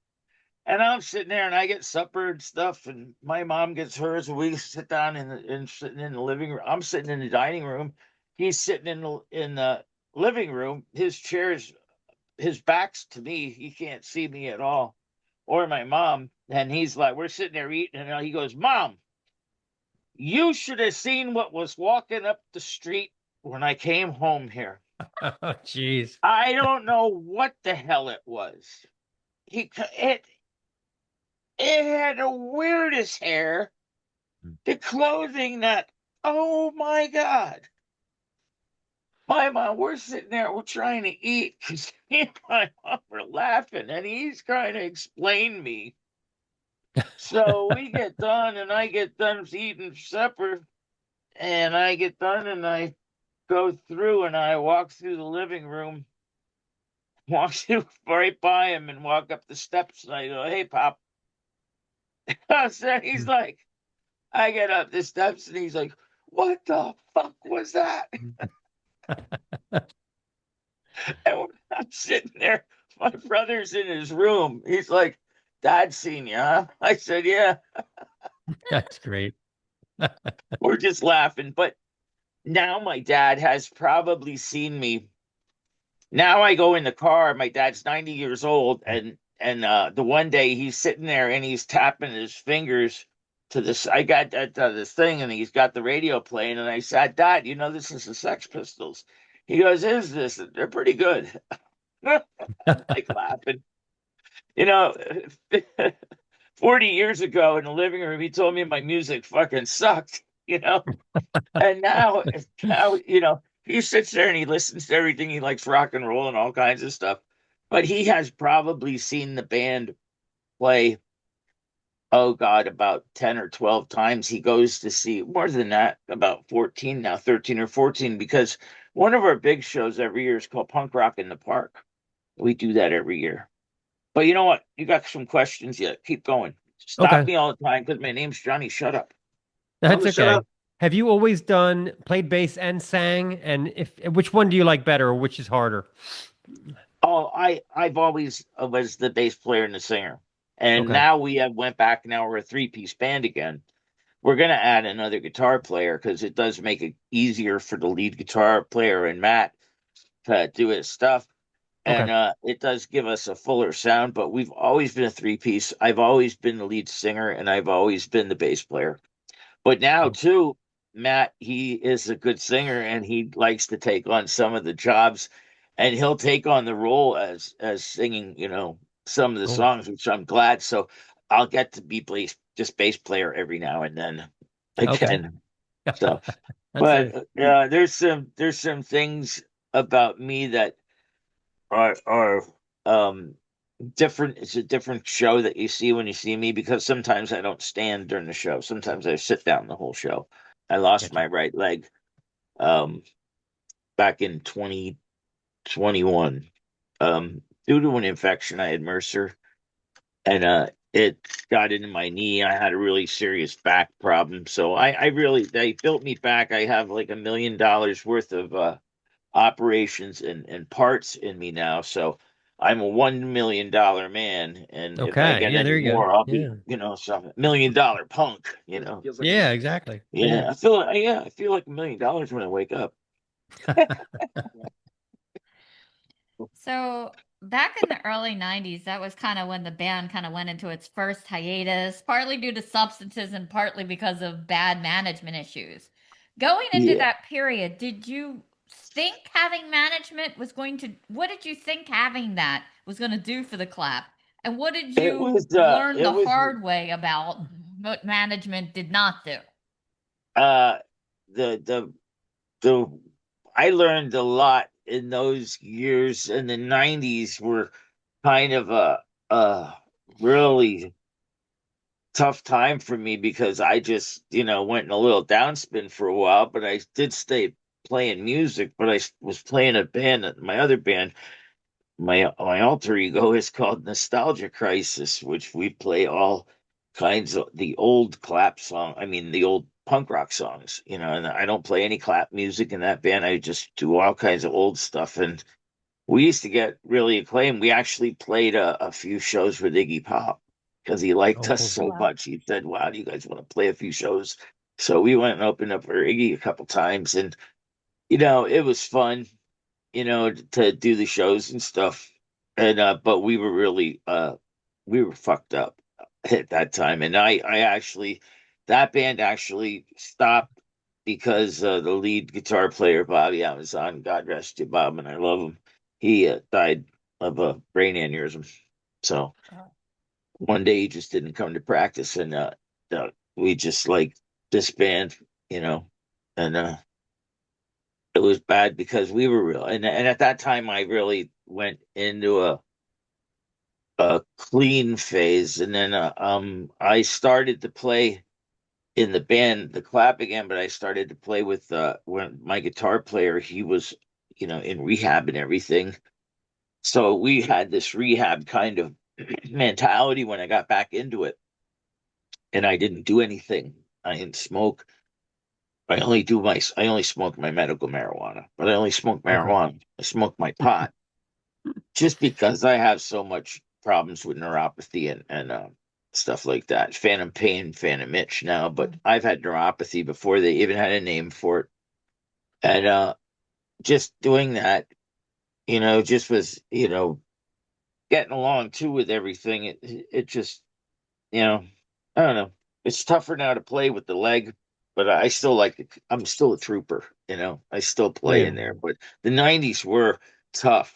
and I'm sitting there, and I get supper and stuff, and my mom gets hers, and we sit down sitting in the living room. I'm sitting in the dining room. He's sitting in the living room. His back's to me. He can't see me at all, or my mom. And he's like, we're sitting there eating, and he goes, Mom, you should have seen what was walking up the street when I came home here.
Oh, jeez.
I don't know what the hell it was. It had the weirdest hair, the clothing that, oh my God. My mom, we're sitting there, we're trying to eat because me and my mom were laughing, and he's trying to explain me. So we get done, and I get done eating supper, and I get done, and I go through, and I walk through the living room, walk through right by him, and walk up the steps, and I go, hey, Pop. So he's like, I get up the steps, and he's like, what the fuck was that? And when I'm sitting there, my brother's in his room. He's like, Dad seen you, huh? I said, yeah.
That's great.
We're just laughing. But now my dad has probably seen me. Now I go in the car. My dad's 90 years old. And the one day he's sitting there and he's tapping his fingers to this. I got this thing, and he's got the radio playing. And I said, Dad, you know, this is the Sex Pistols. He goes, is this? They're pretty good. Like laughing. You know, 40 years ago in the living room, he told me my music fucking sucked, you know? And now, you know, he sits there and he listens to everything. He likes rock and roll and all kinds of stuff. But he has probably seen the band play, oh God, about 10 or 12 times. He goes to see more than that, about 14 now, 13 or 14, because one of our big shows every year is called Punk Rock in the Park. We do that every year. But you know what? You got some questions yet. Keep going. Stop me all the time because my name's Johnny. Shut up.
That's
Shut
okay.
up.
Have you always played bass and sang? And which one do you like better, or which is harder?
Oh, I've always was the bass player and the singer. And now we went back. Now we're a 3-piece band again. We're going to add another guitar player because it does make it easier for the lead guitar player and Matt to do his stuff. And it does give us a fuller sound, but we've always been a 3-piece. I've always been the lead singer, and I've always been the bass player. But now, too, Matt, he is a good singer, and he likes to take on some of the jobs, and he'll take on the role as singing, you know, some of the songs, which I'm glad. So I'll get to be just bass player every now and then again. So, but there's some things about me that are different. It's a different show that you see when you see me, because sometimes I don't stand during the show. Sometimes I sit down the whole show. I lost my right leg back in 2021 due to an infection. I had Mercer, and it got into my knee. I had a really serious back problem, so they built me back. I have like $1 million worth of operations and parts in me now, so I'm a $1 million man, and if I get any more, I'll be, you know, some $1 million punk, you know.
Like exactly.
Yeah, I feel like $1 million when I wake up.
So back in the early 90s, that was kind of when the band kind of went into its first hiatus, partly due to substances and partly because of bad management issues. Going into that period, did you think having management was going to, what did you think having that was going to do for the Clap? And what did you learn the hard way about what management did not do?
uh, the I learned a lot in those years. In the '90s were kind of a really tough time for me because I just, went in a little downspin for a while, but I did stay playing music, but was playing a band, my other band, my alter ego is called Nostalgia Crisis, which we play all kinds of the old the old punk rock songs, and I don't play any clap music in that band. I just do all kinds of old stuff. And we used to get really acclaimed. We actually played a few shows with Iggy Pop because he liked
Oh,
us
cool.
so
Wow.
much. He said, "Wow, do you guys want to play a few shows?" So we went and opened up for Iggy a couple times, and it was fun, to do the shows and stuff. And but we were fucked up at that time. And I actually that band actually stopped because the lead guitar player, Bobby Amazon, God rest you, Bob, and I love him. He died of a brain aneurysm. So
Oh.
one day he just didn't come to practice, and we just like disband, and it was bad because we were real. And at that time, I really went into a clean phase, and then I started to play in the band, the clap again. But I started to play with when my guitar player, he was, in rehab and everything. So we had this rehab kind of mentality when I got back into it, and I didn't do anything. I didn't smoke. I only smoke my medical marijuana, but I only smoke
Okay.
marijuana. I smoke my pot just because I have so much problems with neuropathy and stuff like that. Phantom pain, phantom itch now, but I've had neuropathy before they even had a name for it. And just doing that, just was, getting along too with everything. It just, I don't know. It's tougher now to play with the leg, but I still like it. I'm still a trooper, I still play
Yeah.
in there. But the '90s were tough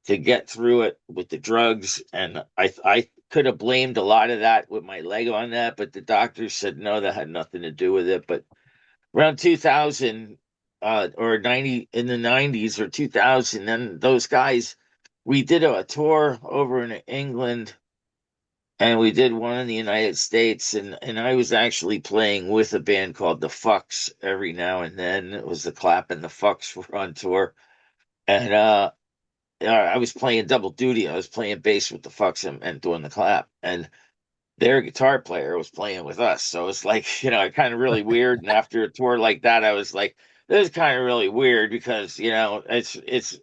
to get through it with the drugs, and I could have blamed a lot of that with my leg on that, but the doctors said no, that had nothing to do with it. But around 2000, or 90, in the '90s or 2000, then those guys, we did a tour over in England, and we did one in the United States, and I was actually playing with a band called the Fucks every now and then. It was the Clap and the Fucks were on tour, and I was playing double duty. I was playing bass with the Fucks and doing the Clap, and their guitar player was playing with us. So it's like, kind of really weird. And after a tour like that, I was like, this is kind of really weird because, it's,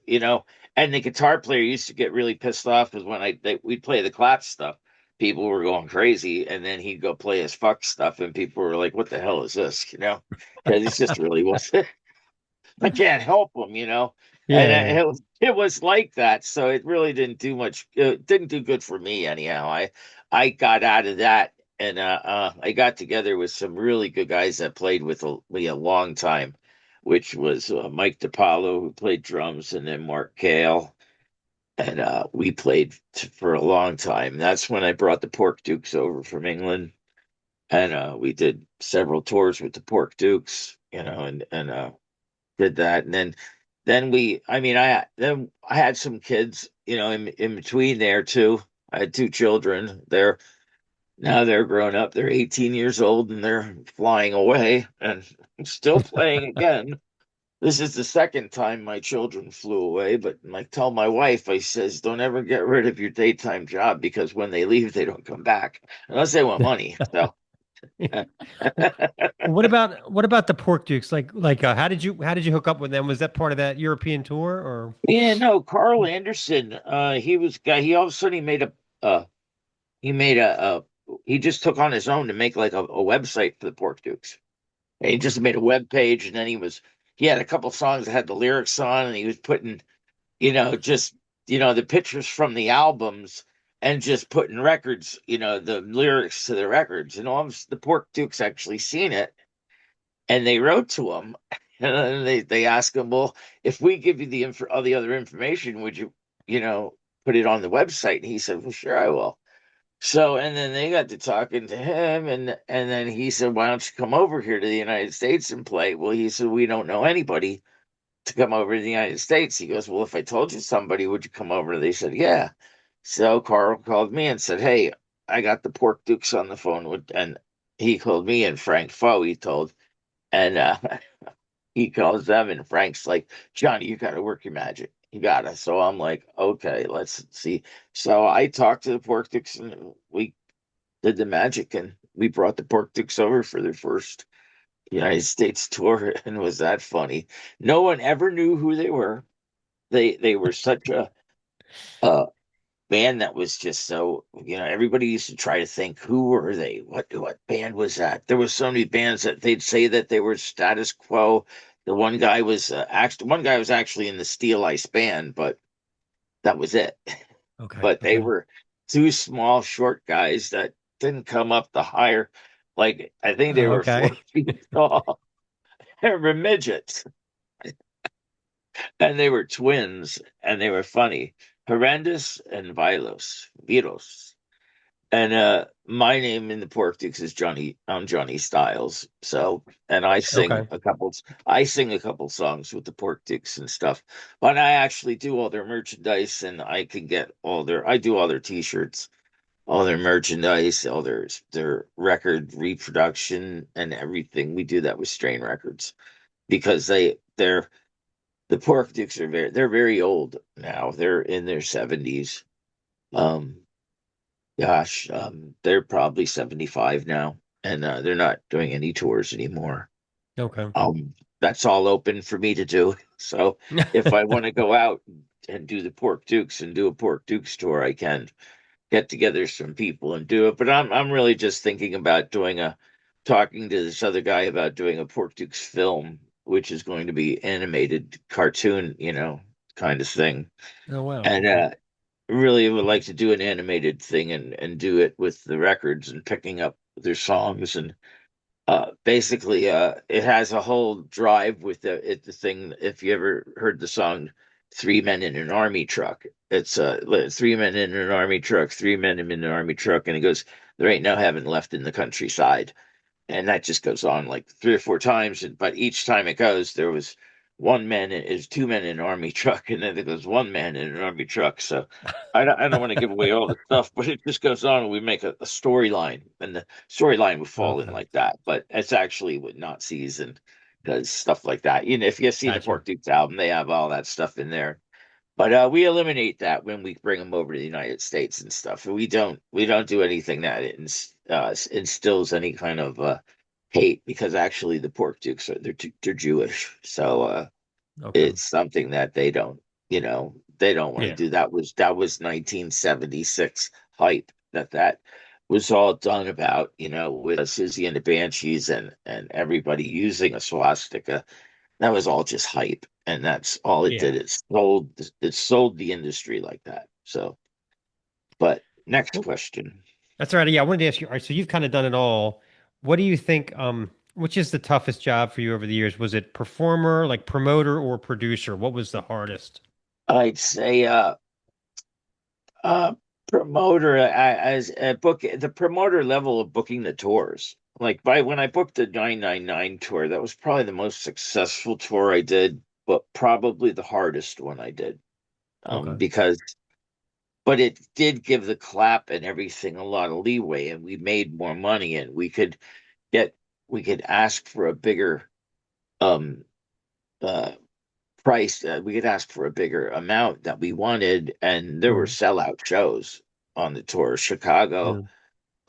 and the guitar player used to get really pissed off because when we'd play the Clap stuff, people were going crazy. And then he'd go play his fuck stuff, and people were like, what the hell is this? Because it's just really was. I can't help them, and
Yeah. Yeah.
it was like that. So it really didn't do much. It didn't do good for me anyhow. I got out of that, and I got together with some really good guys that played with me a long time, which was Mike DiPaolo, who played drums, and then Mark Cale, and we played for a long time. That's when I brought the Pork Dukes over from England, and we did several tours with the Pork Dukes, and did that. And then I had some kids, in between there too. I had two children. They're grown up. They're 18 years old, and they're flying away, and I'm still playing again. This is the second time my children flew away, but I tell my wife, I says, don't ever get rid of your daytime job, because when they leave, they don't come back unless they want money. So
What about the Pork Dukes? How did you hook up with them? Was that part of that European tour or?
yeah, no, Carl Anderson, he all of a sudden he made he just took on his own to make like a website for the Pork Dukes. And he just made a web page, and then he had a couple songs that had the lyrics on, and he was putting, just the pictures from the albums, and just putting records, the lyrics to the records. And all of the Pork Dukes actually seen it, and they wrote to him, and they asked him, well, if we give you all the other information, would you, put it on the website? And he said, well, sure, I will. So, and then they got to talking to him, and then he said, "Why don't you come over here to the United States and play?" Well, he said, "We don't know anybody to come over to the United States." He goes, "Well, if I told you somebody, would you come over?" They said, "Yeah." So Carl called me and said, "Hey, I got the Pork Dukes on the phone with," and he called me and Frank Foe, he told, and he calls them, and Frank's like, "Johnny, you got to work your magic. You got to." So I'm like, "Okay, let's see." So I talked to the Pork Dukes, and we did the magic, and we brought the Pork Dukes over for their first United States tour, and was that funny? No one ever knew who they were. They were such a band that was just so, everybody used to try to think, who were they? What band was that? There was so many bands that they'd say that they were status quo. The one guy was actually in the Steel Ice band, but that was it.
Okay.
But they
Okay.
were two small, short guys that didn't come up the higher. Like I think they were
Okay.
4 feet tall. They were midgets, and they were twins, and they were funny. Horrendous and Vilos. And my name in the Pork Dukes is Johnny. I'm Johnny Styles. So, and
Okay.
I sing a couple songs with the Pork Dukes and stuff. But I actually do all their merchandise, and I do all their T-shirts, all their merchandise, all their record reproduction and everything. We do that with Strain Records because they're the Pork Dukes they're very old now. They're in their 70s. Um, Gosh, they're probably 75 now, and they're not doing any tours anymore.
Okay.
That's all open for me to do. So if I want to go out and do the Pork Dukes and do a Pork Dukes tour, I can get together some people and do it. But I'm really just thinking about talking to this other guy about doing a Pork Dukes film, which is going to be animated cartoon, kind of thing.
Oh wow.
And
Okay.
really would like to do an animated thing and do it with the records and picking up their songs, and basically it has a whole drive with the thing. If you ever heard the song Three Men in an Army Truck, it's three men in an army truck, three men in an army truck, and it goes, "There ain't no heaven left in the countryside." And that just goes on like 3 or 4 times. But each time it goes, there was two men in an army truck, and then there goes one man in an army truck. So I don't want to give away all the stuff, but it just goes on, and we make a storyline, and the storyline would fall in
Okay.
like that. But it's actually with Nazis and does stuff like that. If you see the
Gotcha.
Pork Dukes album, they have all that stuff in there. But we eliminate that when we bring them over to the United States and stuff. We don't do anything that instills any kind of hate, because actually the Pork Dukes they're Jewish, so
Okay.
it's something that they don't want to
Yeah.
do. That was 1976 hype that was all done about, with Susie and the Banshees and everybody using a swastika. That was all just hype, and that's all it
Yeah.
did. It sold the industry like that. So, but next
Well,
question.
that's all right. Yeah, I wanted to ask you. All right, so you've kind of done it all. What do you think? Which is the toughest job for you over the years? Was it performer, like promoter, or producer? What was the hardest?
I'd say uh promoter, as a book the promoter level of booking the tours. Like by when I booked the 999 tour, that was probably the most successful tour I did, but probably the hardest one I did.
Okay.
Because but it did give the clap and everything a lot of leeway, and we made more money, and get we could ask for a bigger um uh price. We could ask for a bigger amount that we wanted, and there were
Mm,
sellout shows on the tour. Chicago,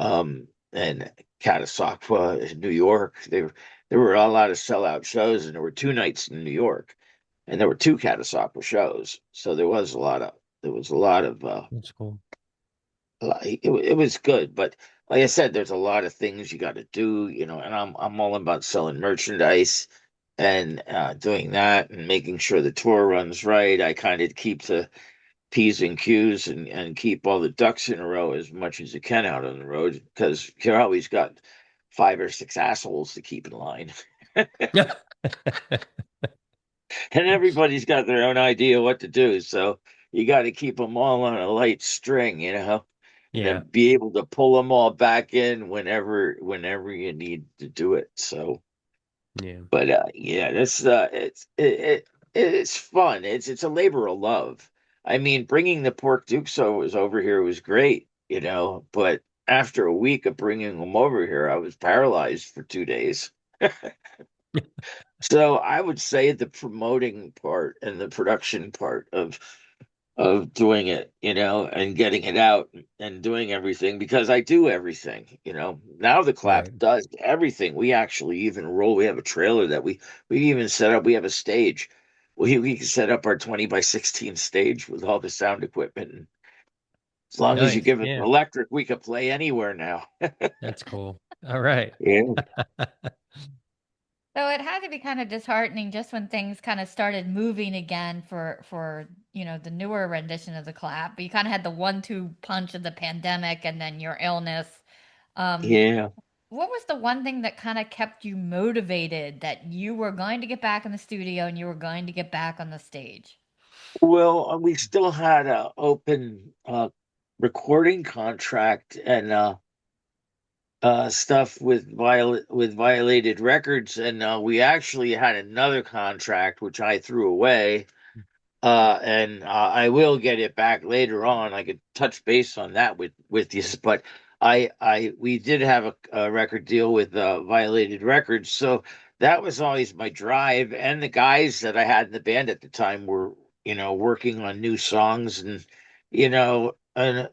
mm,
and Catasauqua, New York. There were a lot of sellout shows, and there were 2 nights in New York, and there were 2 Catasauqua shows. So there was a lot of
that's cool.
it was good. But like I said, there's a lot of things you got to do, and I'm all about selling merchandise and doing that and making sure the tour runs right. I kind of keep the P's and Q's and keep all the ducks in a row as much as you can out on the road, because you always got 5 or 6 assholes to keep in line.
Yeah.
And everybody's got their own idea what to do. So you got to keep them all on a light string. and
Yeah.
then be able to pull them all back in whenever you need to do it. So,
Yeah.
but yeah, it's fun. It's a labor of love. I mean, bringing the pork dukes over here was great, but after a week of bringing them over here, I was paralyzed for 2 days. So I would say the promoting part and the production part of doing it, and getting it out and doing everything, because I do everything. Now the clap
Right.
does everything. We actually even roll. We have a trailer that we even set up. We have a stage. We can set up our 20 by 16 stage with all the sound equipment. And as long as you
Nice.
give us
Yeah.
electric, we can play anywhere now.
That's cool. All right.
Yeah.
So it had to be kind of disheartening just when things kind of started moving again for the newer rendition of the clap. But you kind of had the 1-2 punch of the pandemic and then your illness. Um,
Yeah.
what was the one thing that kind of kept you motivated that you were going to get back in the studio and you were going to get back on the stage?
Well, we still had a open recording contract and stuff with Violated Records, and we actually had another contract which I threw away. And I will get it back later on. I could touch base on that with you, but we did have a record deal with Violated Records, so that was always my drive. And the guys that I had in the band at the time were, working on new songs, and there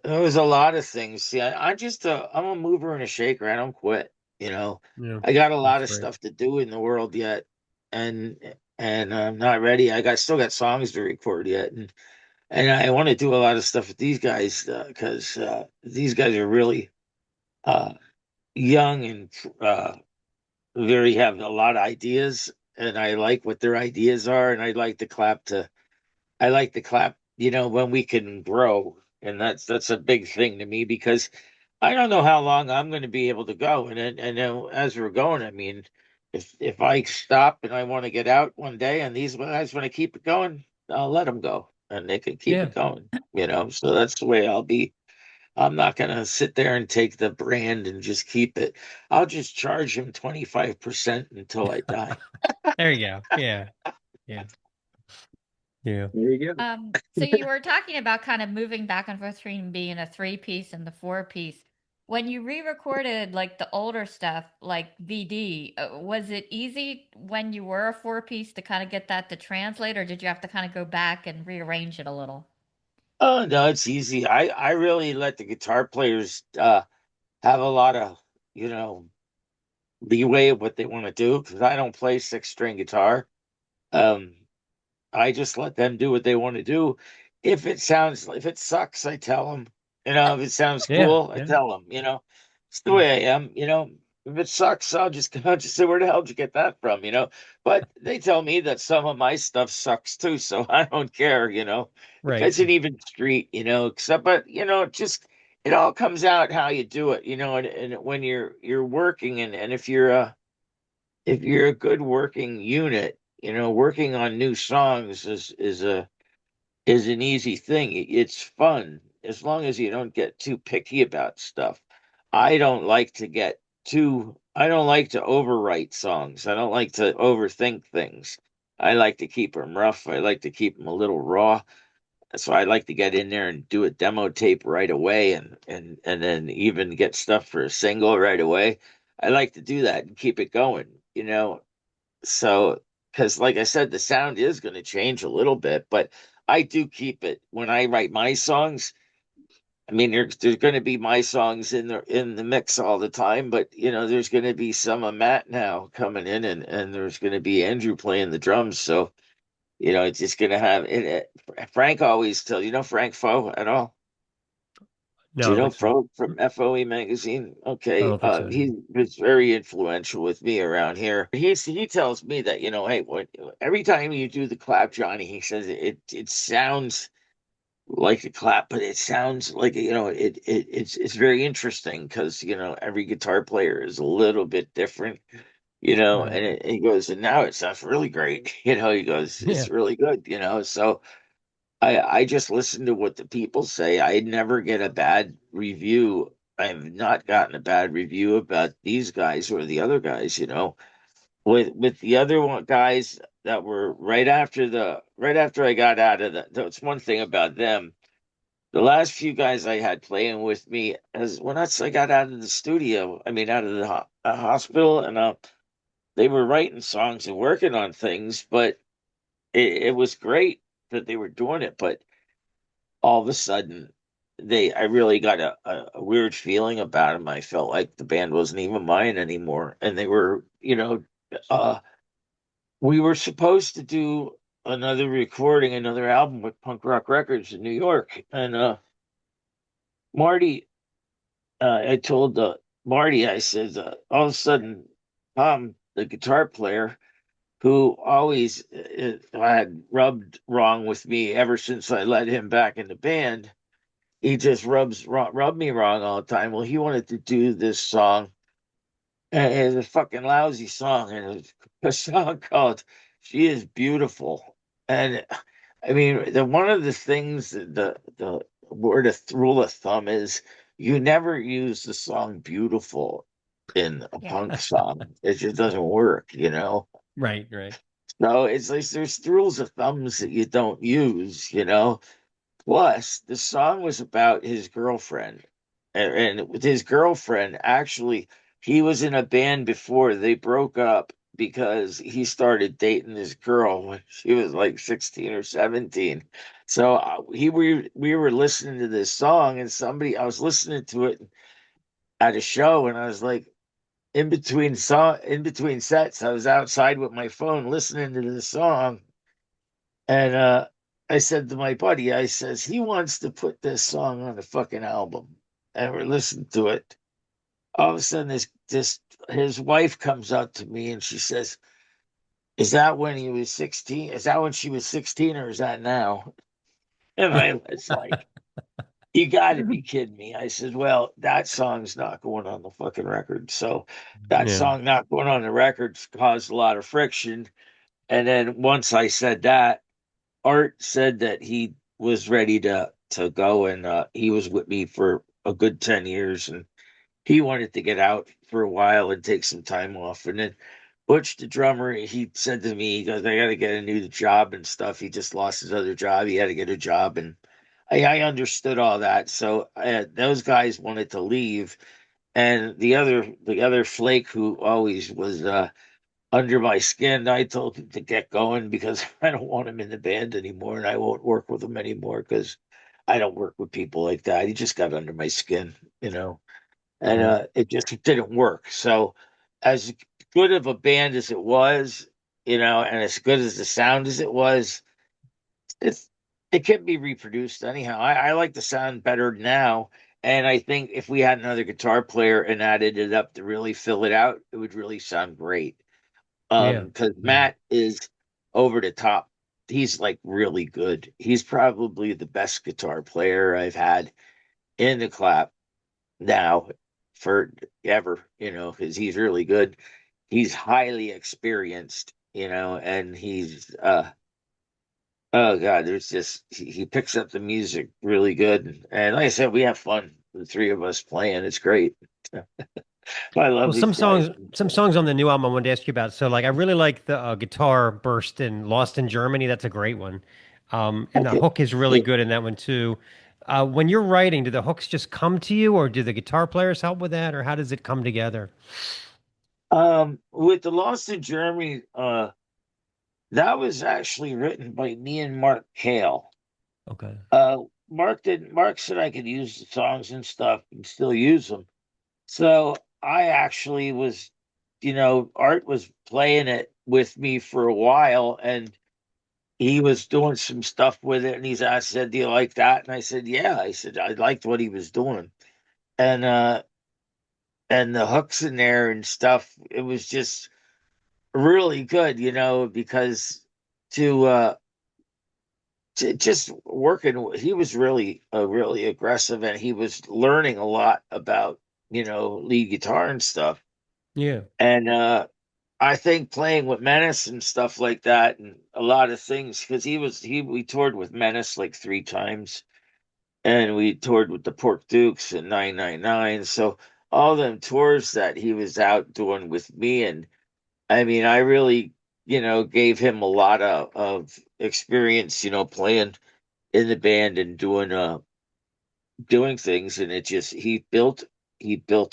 was a lot of things. See, I'm a mover and a shaker. I don't quit.
Yeah.
I got a lot
That's
of
great.
stuff to do in the world yet, and I'm not ready. Still got songs to record yet, and I want to do a lot of stuff with these guys because these guys are really uh, young and very have a lot of ideas, and I like what their ideas are, and I like the clap, when we can grow, and that's a big thing to me because I don't know how long I'm going to be able to go, and as we're going, I mean, if I stop and I want to get out one day, and these guys want to keep it going, I'll let them go, and they can keep
Yeah.
it going, So that's the way I'll be. I'm not going to sit there and take the brand and just keep it. I'll just charge him 25% until I die.
There you go. Yeah. Yeah. Yeah.
There you go.
So you were talking about kind of moving back and forth between being a 3-piece and the 4-piece. When you re-recorded like the older stuff, like VD, was it easy when you were a 4-piece to kind of get that to translate, or did you have to kind of go back and rearrange it a little?
Oh no, it's easy. I really let the guitar players have a lot of, you know, leeway of what they want to do because I don't play 6 string guitar. Um, I just let them do what they want to do. If it sucks, I tell them. If it sounds
Yeah.
cool, I
Yeah.
tell them. It's the
Yeah.
way I am. If it sucks, I'll just say, where the hell did you get that from? But they tell me that some of my stuff sucks too, so I don't care. If
Right.
it's an even street, except, but it all comes out how you do it, and when you're working, and if you're a good working unit, working on new songs is an easy thing. It's fun as long as you don't get too picky about stuff. I don't like to overwrite songs. I don't like to overthink things. I like to keep them rough. I like to keep them a little raw. So I like to get in there and do a demo tape right away, and then even get stuff for a single right away. I like to do that and keep it going. So, because like I said, the sound is going to change a little bit, but I do keep it when I write my songs. I mean, there's going to be my songs in the mix all the time, but there's going to be some of Matt now coming in, and there's going to be Andrew playing the drums. So it's just going to have Frank always tells Frank Foe at all.
No, I
Do you
don't
know
think so.
Fro from FOE magazine?
I
Okay,
don't think so.
he was very influential with me around here. He tells me that hey, every time you do the clap, Johnny, he says it sounds like a clap, but it sounds like it's very interesting because every guitar player is a little bit different.
Right.
He goes, and now it sounds really great. He goes,
Yeah.
it's really good. So I just listen to what the people say. I never get a bad review. I have not gotten a bad review about these guys or the other guys, you know. With the other guys that were right after I got out of that's one thing about them. The last few guys I had playing with me, as once I got out of the studio, I mean out of the hospital, and they were writing songs and working on things, but it was great that they were doing it. But all of a sudden, I really got a weird feeling about them. I felt like the band wasn't even mine anymore, and they were, uh, we were supposed to do another album with Punk Rock Records in New York, and Marty, I told Marty, I said, all of a sudden, Tom, the guitar player, who always had rubbed wrong with me ever since I let him back in the band. He just rubbed me wrong all the time. Well, he wanted to do this song, and it's a fucking lousy song, and it's a song called "She Is Beautiful." And I mean, one of the things that the rule of thumb is you never use the song "beautiful" in a
Yeah.
punk song. It just doesn't work, you know.
Right, right.
No, it's like there's rules of thumbs that you don't use, you know. Plus, the song was about his girlfriend, and with his girlfriend, actually, he was in a band before they broke up because he started dating this girl when she was like 16 or 17. So we were listening to this song, and I was listening to it at a show, and I was like, in between sets, I was outside with my phone listening to the song, and I said to my buddy, I says he wants to put this song on the fucking album, and we're listening to it. All of a sudden, this his wife comes up to me and she says, "Is that when he was 16? Is that when she was 16, or is that now?" And I was like, "You got to be kidding me!" I said, "Well, that song's not going on the fucking record, so that
Yeah.
song not going on the records caused a lot of friction." And then once I said that, Art said that he was ready to go, and he was with me for a good 10 years, and he wanted to get out for a while and take some time off. And then Butch, the drummer, he said to me, he goes, "I got to get a new job and stuff." He just lost his other job. He had to get a job, and I understood all that. So those guys wanted to leave, and the other flake who always was under my skin, I told him to get going because I don't want him in the band anymore, and I won't work with him anymore because I don't work with people like that. He just got under my skin, you know, and
Right.
it just didn't work. So, as good of a band as it was, you know, and as good as the sound as it was, it's it can be reproduced anyhow. I like the sound better now. And I think if we had another guitar player and added it up to really fill it out, it would really sound great.
Yeah.
Because
Yeah.
Matt is over the top. He's like really good. He's probably the best guitar player I've had in the clap now for ever, you know, because he's really good. He's highly experienced, you know, and he's oh god, there's just he picks up the music really good. And like I said, we have fun, the three of us playing. It's great. I love
Well,
these guys.
some songs on the new album I wanted to ask you about. So, like, I really like the guitar burst in "Lost in Germany." That's a great one, and the
Okay.
hook is really good in that one too. When you're writing, do the hooks just come to you, or do the guitar players help with that, or how does it come together?
With the Lost in Germany, that was actually written by me and Mark Hale.
Okay.
Mark said I could use the songs and stuff and still use them. So I actually was, you know, Art was playing it with me for a while, and he was doing some stuff with it, and I said, "Do you like that?" And I said, "Yeah." I said I liked what he was doing. And and the hooks in there and stuff, it was just really good, you know, because to just working, he was really aggressive, and he was learning a lot about, you know, lead guitar and stuff.
Yeah.
And I think playing with Menace and stuff like that, and a lot of things, because we toured with Menace like 3 times, and we toured with the Pork Dukes and 999. So all them tours that he was out doing with me, and I mean, I really, gave him a lot of experience, playing in the band and doing things, and it just he built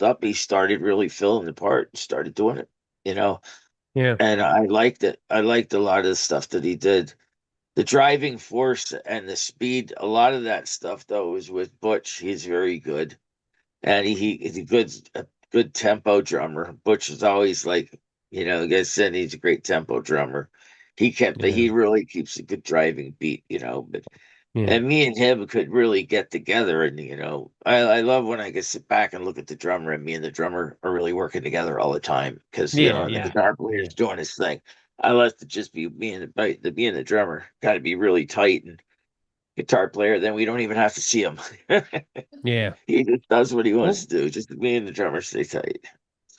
up. He started really filling the part and started doing it, you know.
Yeah.
And I liked it. I liked a lot of the stuff that he did. The driving force and the speed, a lot of that stuff though was with Butch. He's very good, and he's a good tempo drummer. Butch is always like, like I said, he's a great tempo drummer.
Yeah.
He really keeps a good driving beat, but.
Yeah.
And me and him could really get together, and I love when I can sit back and look at the drummer, and me and the drummer are really working together all the time because
Yeah.
the
Yeah.
guitar player is doing his thing. I like to just be me and the drummer got to be really tight, and guitar player. Then we don't even have to see him.
Yeah.
He just does what he wants to do. Just me and the drummer stay tight.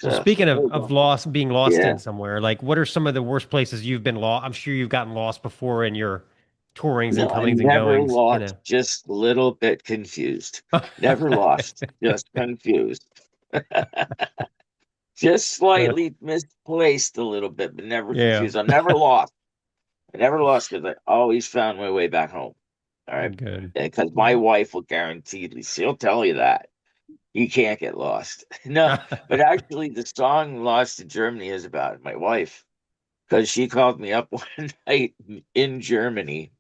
Well,
So
speaking of being lost
yeah,
in somewhere, like what are some of the worst places you've been lost? I'm sure you've gotten lost before in your tourings and
no, I
comings and
never
goings,
lost. Just a little bit confused. Never lost. Just confused. Just slightly misplaced a little bit, but never
Yeah.
confused. I'm never lost. I never lost because I always found my way back home. All right.
Good.
Because my wife will guaranteedly, she'll tell you that you can't get lost. No, but actually, the song Lost in Germany is about my wife because she called me up one night in Germany,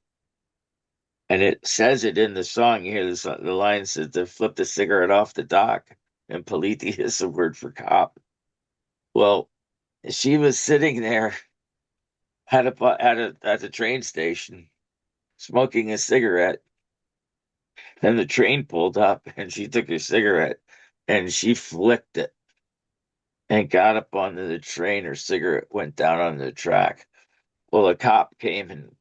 and it says it in the song. You hear the line says to flip the cigarette off the dock, and politi is a word for cop. Well, she was sitting there at the train station smoking a cigarette, and the train pulled up, and she took her cigarette and she flicked it and got up onto the train. Her cigarette went down on the track. Well, a cop came and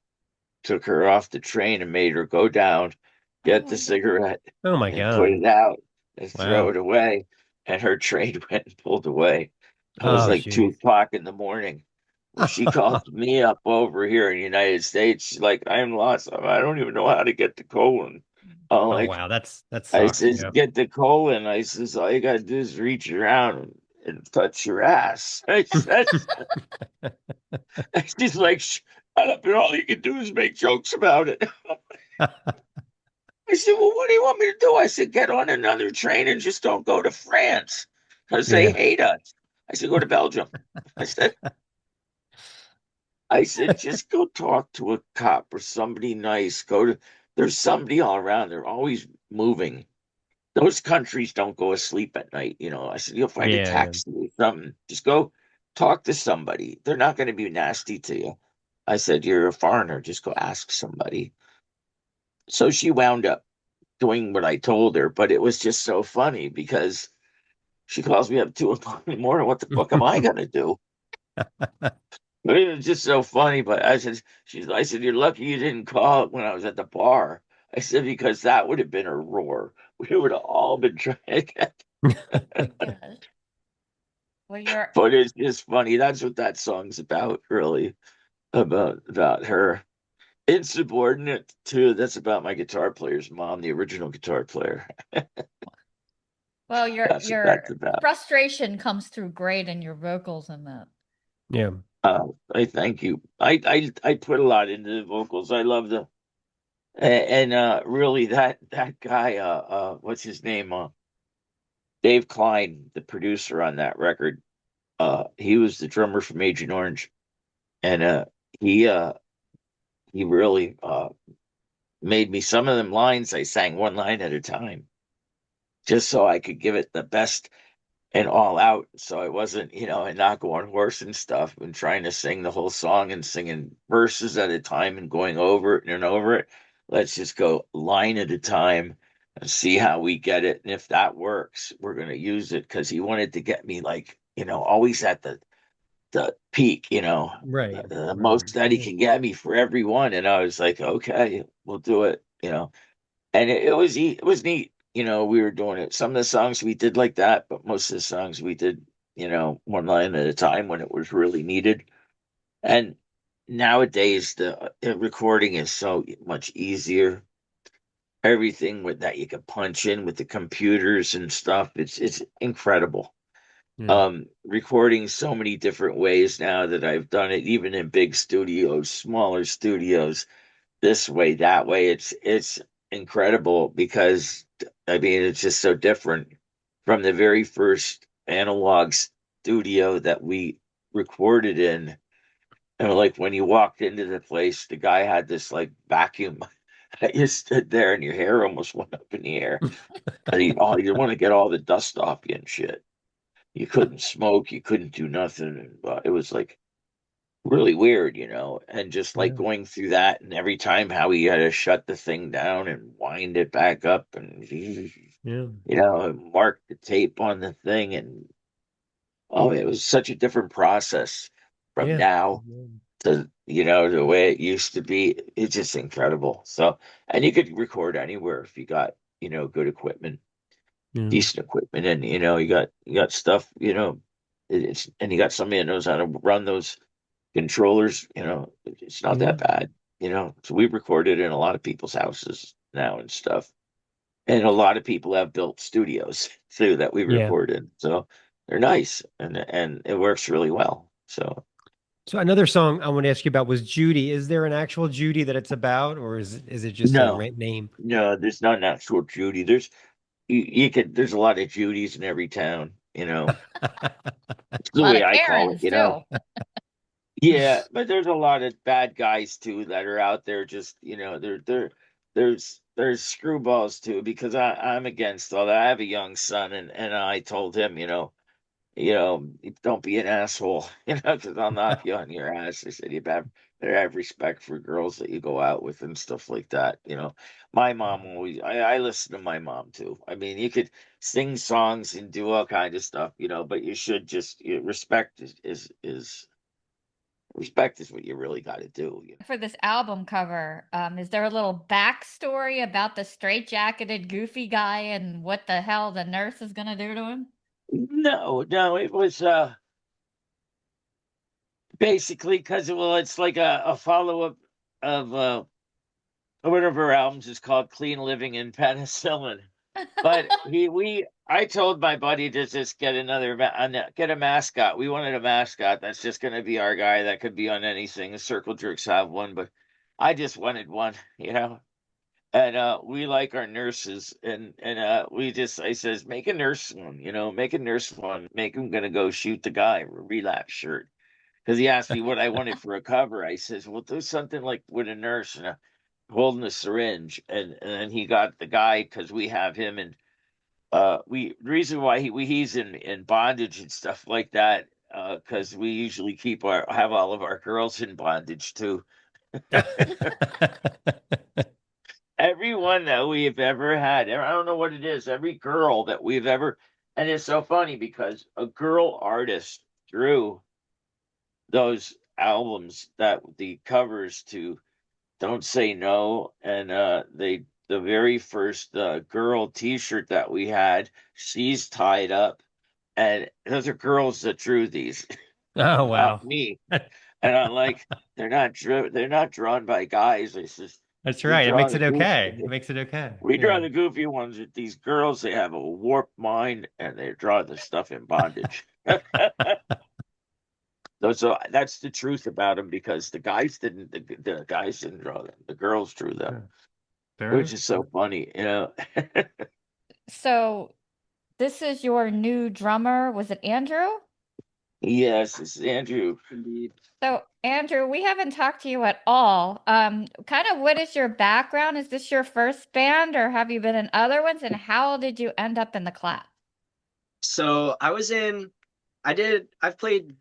took her off the train and made her go down, get the cigarette,
Oh my
and put
God.
it out and throw
Wow.
it away. And her train went and pulled away. It was
Oh,
like
geez.
2 o'clock in the morning. Well, she called me up over here in the United States. She's like, I'm lost. I don't even know how to get to Colon. I'm
Oh,
like,
wow. That
I
sucks.
says,
Yeah.
get the Colon. I says, all you gotta do is reach around and touch your ass. I said, she's like, shut up, and all you can do is make jokes about it. I said, well, what do you want me to do? I said, get on another train and just don't go to France because they
Yeah.
hate us. I said, go to Belgium. I said, just go talk to a cop or somebody nice. There's somebody all around. They're always moving. Those countries don't go asleep at night. I said, you'll find a
Yeah. Yeah.
taxi or something. Just go talk to somebody. They're not going to be nasty to you. I said, you're a foreigner. Just go ask somebody. So she wound up doing what I told her, but it was just so funny because she calls me up 2 o'clock in the morning. What the fuck am I going to do? It was just so funny, but I said, you're lucky you didn't call it when I was at the bar. I said, because that would have been a roar. We would have all been trying to get,
Good. Well, you're
but it's just funny. That's what that song's about, really, about her. Insubordinate too. That's about my guitar player's mom, the original guitar player.
well,
That's what
your
that's about.
frustration comes through great in your vocals in that.
Yeah.
I thank you. I put a lot into the vocals. I love and really that guy what's his name, Dave Klein, the producer on that record. He was the drummer from Agent Orange, and he uh he really made me some of them lines. I sang one line at a time just so I could give it the best and all out. So I wasn't, and not going hoarse and stuff and trying to sing the whole song and singing verses at a time and going over it and over it. Let's just go line at a time and see how we get it. And if that works, we're going to use it, because he wanted to get me like, always at the peak,
Right.
the
Right.
most that he can get me for everyone. And I was like, okay, we'll do it. And it was neat. We were doing it. Some of the songs we did like that, but most of the songs we did, one line at a time when it was really needed. And nowadays, the recording is so much easier. Everything with that you can punch in with the computers and stuff, it's incredible.
Yeah.
Recording so many different ways now that I've done it, even in big studios, smaller studios, this way, that way. It's incredible because I mean it's just so different from the very first analog studio that we recorded in. And like when you walked into the place, the guy had this like vacuum. You stood there and your hair almost went up in the air. And you want to get all the dust off you and shit. You couldn't smoke, you couldn't do nothing. And it was like really weird, and just like
Yeah.
going through that, and every time how he had to shut the thing down and wind it back up, and
Yeah.
mark the tape on the thing, and it was such a different process from
Yeah.
now to the way it used to be. It's just incredible. So, and you could record anywhere if you got good equipment,
Yeah.
decent equipment, and you got stuff, it's and you got somebody that knows how to run those controllers, it's not
Yeah.
that bad, So we recorded in a lot of people's houses now and stuff. And a lot of people have built studios too that we
Yeah.
record in. So they're nice and it works really well. So
So another song I want to ask you about was Judy. Is there an actual Judy that it's about, or is it just a
no,
name?
no, there's not an actual Judy. There's a lot of Judys in every town, It's
A
the
lot
way
of
I call it,
Karens, too.
Yeah, but there's a lot of bad guys too that are out there. Just there's screwballs too because I'm against all that. I have a young son, and I told him, don't be an asshole, because I'll knock you on your ass. I said better have respect for girls that you go out with and stuff like that. My mom always. I listen to my mom too. I mean, you could sing songs and do all kind of stuff, but you should just respect is what you really got to do.
For this album cover, is there a little backstory about the straitjacketed goofy guy and what the hell the nurse is gonna do to him?
No, no, it was basically because it's like a follow up of one of her albums is called Clean Living and Penicillin. But I told my buddy to just get get a mascot. We wanted a mascot that's just going to be our guy that could be on anything. The Circle Jerks have one, but I just wanted one, And we like our nurses, and I says make a nurse one, make a nurse one, make him gonna go shoot the guy, relapse shirt. Because he asked me what I wanted for a cover. I says, well, do something like with a nurse and holding a syringe, and then he got the guy because we have him, and the reason why he's in bondage and stuff like that, because we usually have all of our girls in bondage too. Everyone that we've ever had, I don't know what it is, every girl that we've ever, and it's so funny because a girl artist drew those albums, that the covers to Don't Say No, and the very first girl T-shirt that we had, she's tied up, and those are girls that drew these,
Oh,
not
wow.
me. And I'm like, they're not drawn by guys. It's just
That's
we
right. It
draw
makes
the
it
goofy.
okay. It makes it okay.
We draw
Yeah.
the goofy ones with these girls. They have a warped mind, and they draw the stuff in bondage. So that's the truth about them, because the guys didn't draw them. The girls drew them,
Fair
which
enough.
is so funny,
So, this is your new drummer. Was it Andrew?
Yes, it's Andrew.
Indeed.
So, Andrew, we haven't talked to you at all. Kind of what is your background? Is this your first band, or have you been in other ones? And how did you end up in the clap?
So I've played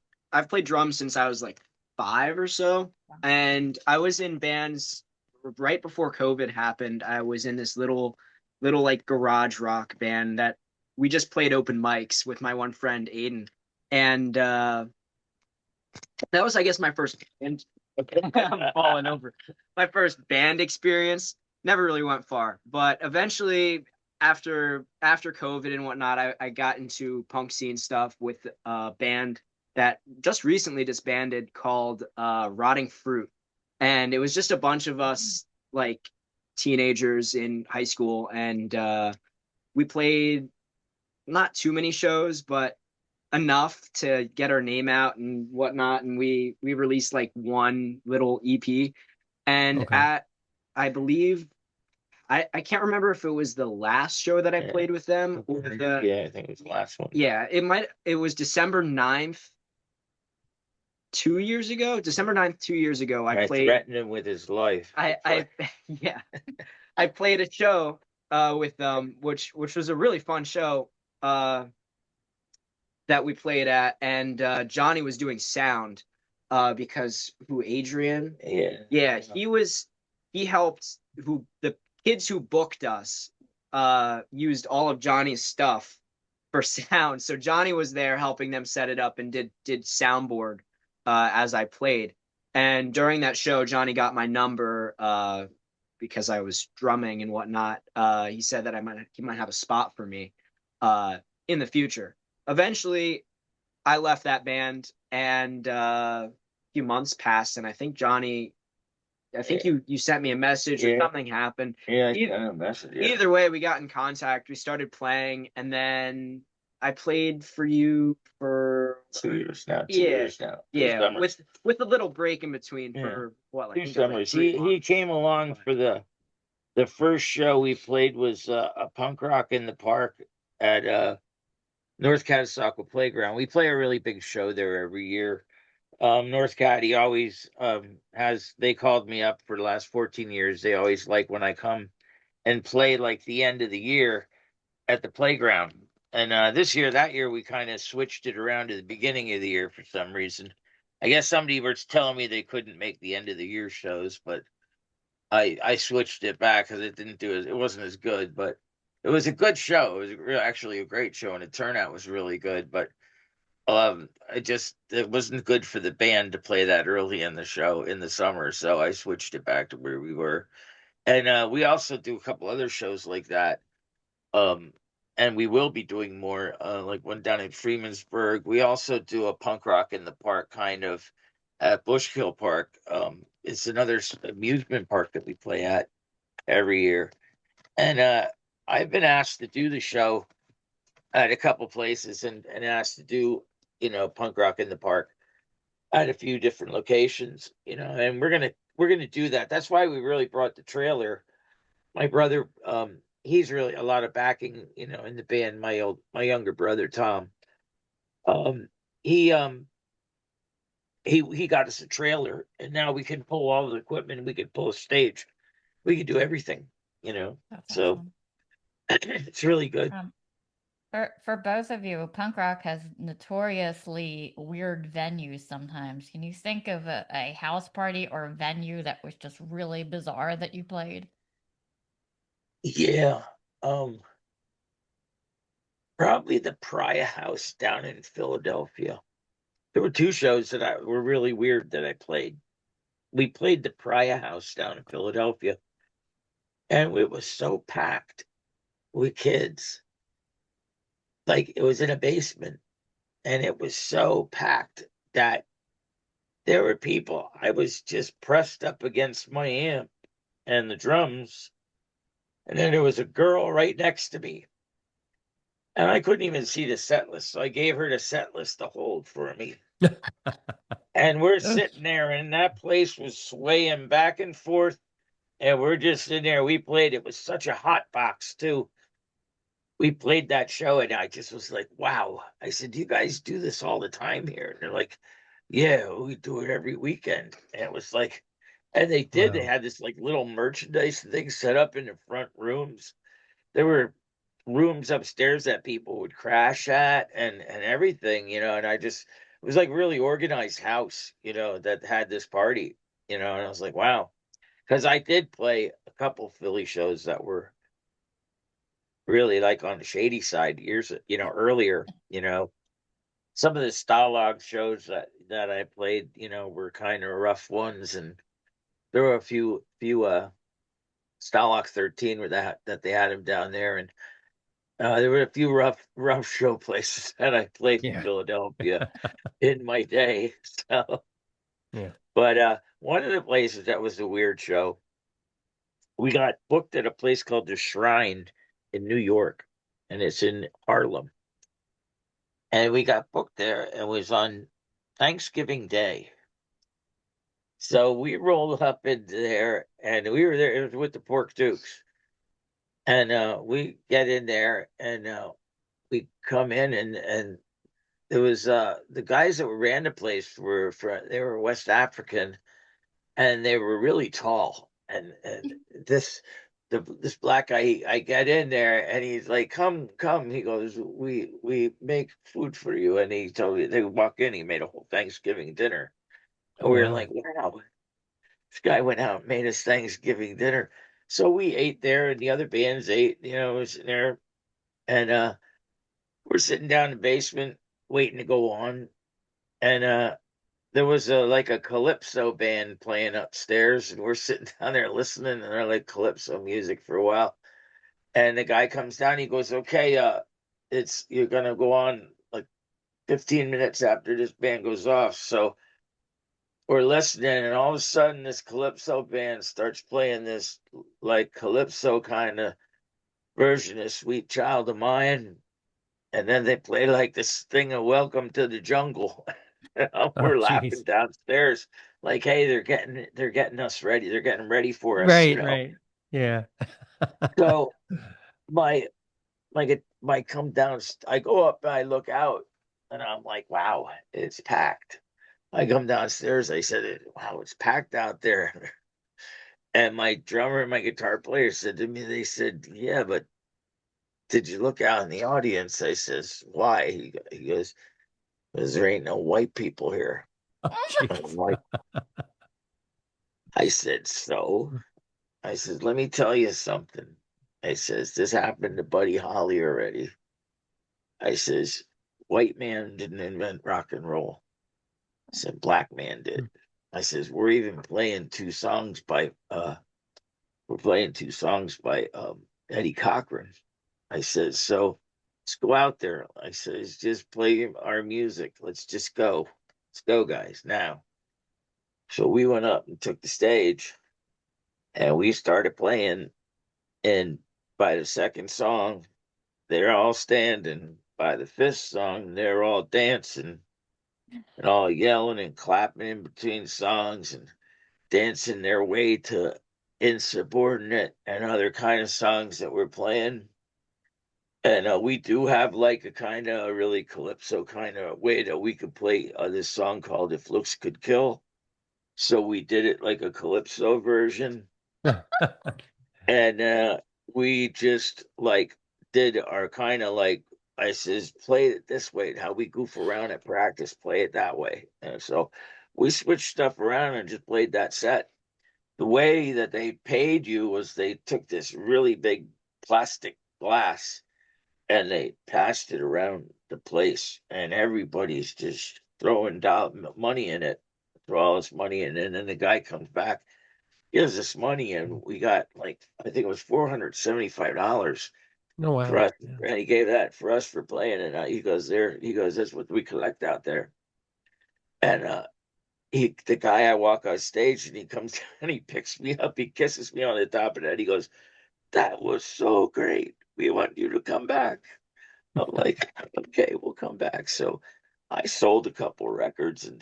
drums since I was like 5 or so, and I was in bands right before COVID happened. I was in this little like garage rock band that we just played open mics with my one friend Aiden, and that was, I guess, my first band. I'm falling over. My first band experience. Never really went far, but eventually after COVID and whatnot, I got into punk scene stuff with a band that just recently disbanded called Rotting Fruit. And it was just a bunch of us like teenagers in high school, and we played not too many shows, but enough to get our name out and whatnot. And we released like one little EP. And
Okay.
at, I believe, I can't remember if it was the last show that I
Yeah.
played with them or the,
Yeah, I think it was the last one.
yeah, it was December 9th, 2 years ago. December 9th, 2 years ago, I
I
played.
threatened him with his life.
Yeah, I played a show with them, which was a really fun show that we played at, and Johnny was doing sound because Adrian? Yeah, he helped the kids who booked us used all of Johnny's stuff for sound. So Johnny was there helping them set it up and did soundboard as I played. And during that show, Johnny got my number because I was drumming and whatnot. He said that he might have a spot for me in the future. Eventually, I left that band, and a few months passed, and I think Johnny, you sent me a message or something happened.
Yeah, I got a message. Yeah.
Either way, we got in contact. We started playing, and then I played for you for
2 years now. 2
Yeah.
years now. 2
yeah,
summers.
with a little break in between
Yeah.
for what, like,
2
I think it was like
summers.
3
He
months.
came along for the first show we played was a punk rock in the park at North Catasauqua Playground. We play a really big show there every year. North Cat, he always they called me up for the last 14 years. They always like when I come and play like the end of the year at the playground. And that year, we kind of switched it around to the beginning of the year for some reason. I guess somebody was telling me they couldn't make the end of the year shows, but I switched it back because it wasn't as good, but it was a good show. It was actually a great show, and the turnout was really good. But it wasn't good for the band to play that early in the show in the summer, so I switched it back to where we were. And we also do a couple other shows like that. And we will be doing more, like one down in Freemansburg. We also do a punk rock in the park kind of at Bushkill Park. It's another amusement park that we play at every year. And I've been asked to do the show at a couple places and asked to do, punk rock in the park at a few different locations, and we're gonna do that. That's why we really brought the trailer. My brother, he's really a lot of backing, in the band. My younger brother, Tom, he he got us a trailer, and now we can pull all the equipment. We can pull a stage. We can do everything,
That's
So
awesome.
it's really good.
For both of you, punk rock has notoriously weird venues sometimes. Can you think of a house party or a venue that was just really bizarre that you played?
Yeah. Probably the Pariah House down in Philadelphia. There were two shows that were really weird that I played. We played the Pariah House down in Philadelphia, and it was so packed with kids. Like, it was in a basement, and it was so packed that there were people. I was just pressed up against my amp and the drums, and then there was a girl right next to me. And I couldn't even see the set list, so I gave her the set list to hold for me. And we're sitting there, and that place was swaying back and forth, and we're just in there. We played. It was such a hot box, too. We played that show, and I just was like, wow. I said, do you guys do this all the time here? And they're like, yeah, we do it every weekend. And it was like, and they did. They
Wow.
had this like little merchandise thing set up in the front rooms. There were rooms upstairs that people would crash at and everything, and it was like really organized house, that had this party, and I was like, wow. Because I did play a couple Philly shows that were really like on the shady side years, earlier, some of the Stalag shows that I played, were kind of rough ones, and there were a few Stalag 13 where that they had him down there, and there were a few rough show places that I played in
Yeah.
Philadelphia in my day. So,
Yeah.
but one of the places that was a weird show, we got booked at a place called the Shrine in New York, and it's in Harlem. And we got booked there, and it was on Thanksgiving Day. So we rolled up in there, and we were there. It was with the Pork Dukes, and we get in there, and we come in, and there was the guys that ran the place they were West African, and they were really tall, and this black guy, I get in there, and he's like, come, he goes, we make food for you, and he told me, they walk in, he made a whole Thanksgiving dinner, and
Oh,
we were
wow.
like, wow, this guy went out and made us Thanksgiving dinner. So we ate there, and the other bands ate, was in there, and we're sitting down in the basement waiting to go on, and there was like a calypso band playing upstairs, and we're sitting down there listening, and they're like calypso music for a while. And the guy comes down, he goes, "Okay, you're gonna go on like 15 minutes after this band goes off." So we're listening, and all of a sudden, this calypso band starts playing this like calypso kind of version of "Sweet Child of Mine," and then they play like this thing of "Welcome to the Jungle." We're laughing
Jeez.
downstairs, like, "Hey, they're getting us ready. They're getting ready for us."
Right. Yeah.
So my my come down. I go up, and I look out, and I'm like, "Wow, it's packed." I come downstairs. I said, "Wow, it's packed out there." And my drummer and my guitar player said to me, they said, "Yeah, but did you look out in the audience?" I says, "Why?" He goes, "Because there ain't no white people here."
Oh,
I'm
jeez.
like, I said, "So?" I says, "Let me tell you something." I says, "This happened to Buddy Holly already." I says, "White man didn't invent rock and roll." I said, "Black man did." I says, "We're even playing two songs by Eddie Cochran." I says, "So let's go out there." I says, "Just play our music. Let's just go. Let's go, guys, now." So we went up and took the stage, and we started playing. And by the second song, they're all standing. By the fifth song, they're all dancing and all yelling and clapping in between songs and dancing their way to Insubordinate and other kind of songs that we're playing. And we do have like a kind of really calypso kind of way that we could play this song called "If Looks Could Kill." So we did it like a calypso version, and we just like did our kind of like, I says, "Play it this way, how we goof around at practice, play it that way." And so we switched stuff around and just played that set. The way that they paid you was they took this really big plastic glass and they passed it around the place, and everybody's just throwing down money in it, throw all this money in, and then the guy comes back, gives us money, and we got like, I think it was $475
No,
for
wow.
us,
Yeah.
and he gave that for us for playing. And he goes, "That's what we collect out there." And the guy, I walk on stage, and he comes down, and he picks me up, he kisses me on the top of the head, he goes, "That was so great. We want you to come back." I'm like, "Okay, we'll come back." So I sold a couple records and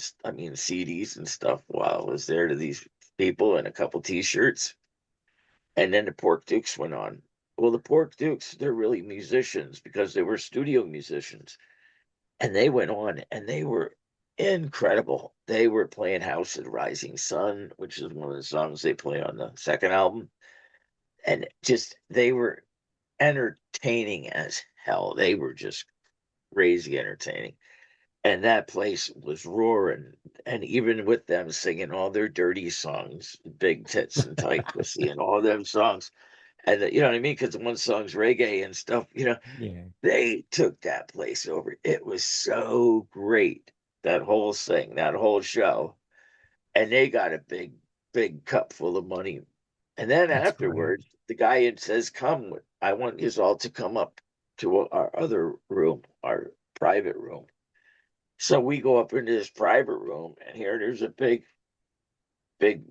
CDs and stuff while I was there to these people, and a couple T-shirts. And then the Pork Dukes went on. Well, the Pork Dukes, they're really musicians because they were studio musicians. And they went on, and they were incredible. They were playing House of the Rising Sun, which is one of the songs they play on the second album. And just, they were entertaining as hell. They were just crazy entertaining. And that place was roaring. And even with them singing all their dirty songs, Big Tits and Tight Pussy and all them songs, and you know what I mean? Because one song's reggae and stuff,
Yeah.
they took that place over. It was so great, that whole thing, that whole show. And they got a big, big cup full of money. And then
That's
afterwards, the guy had says, "Come, I want you all to come up to our other room, our private room." So we go up into this private room, and here there's a big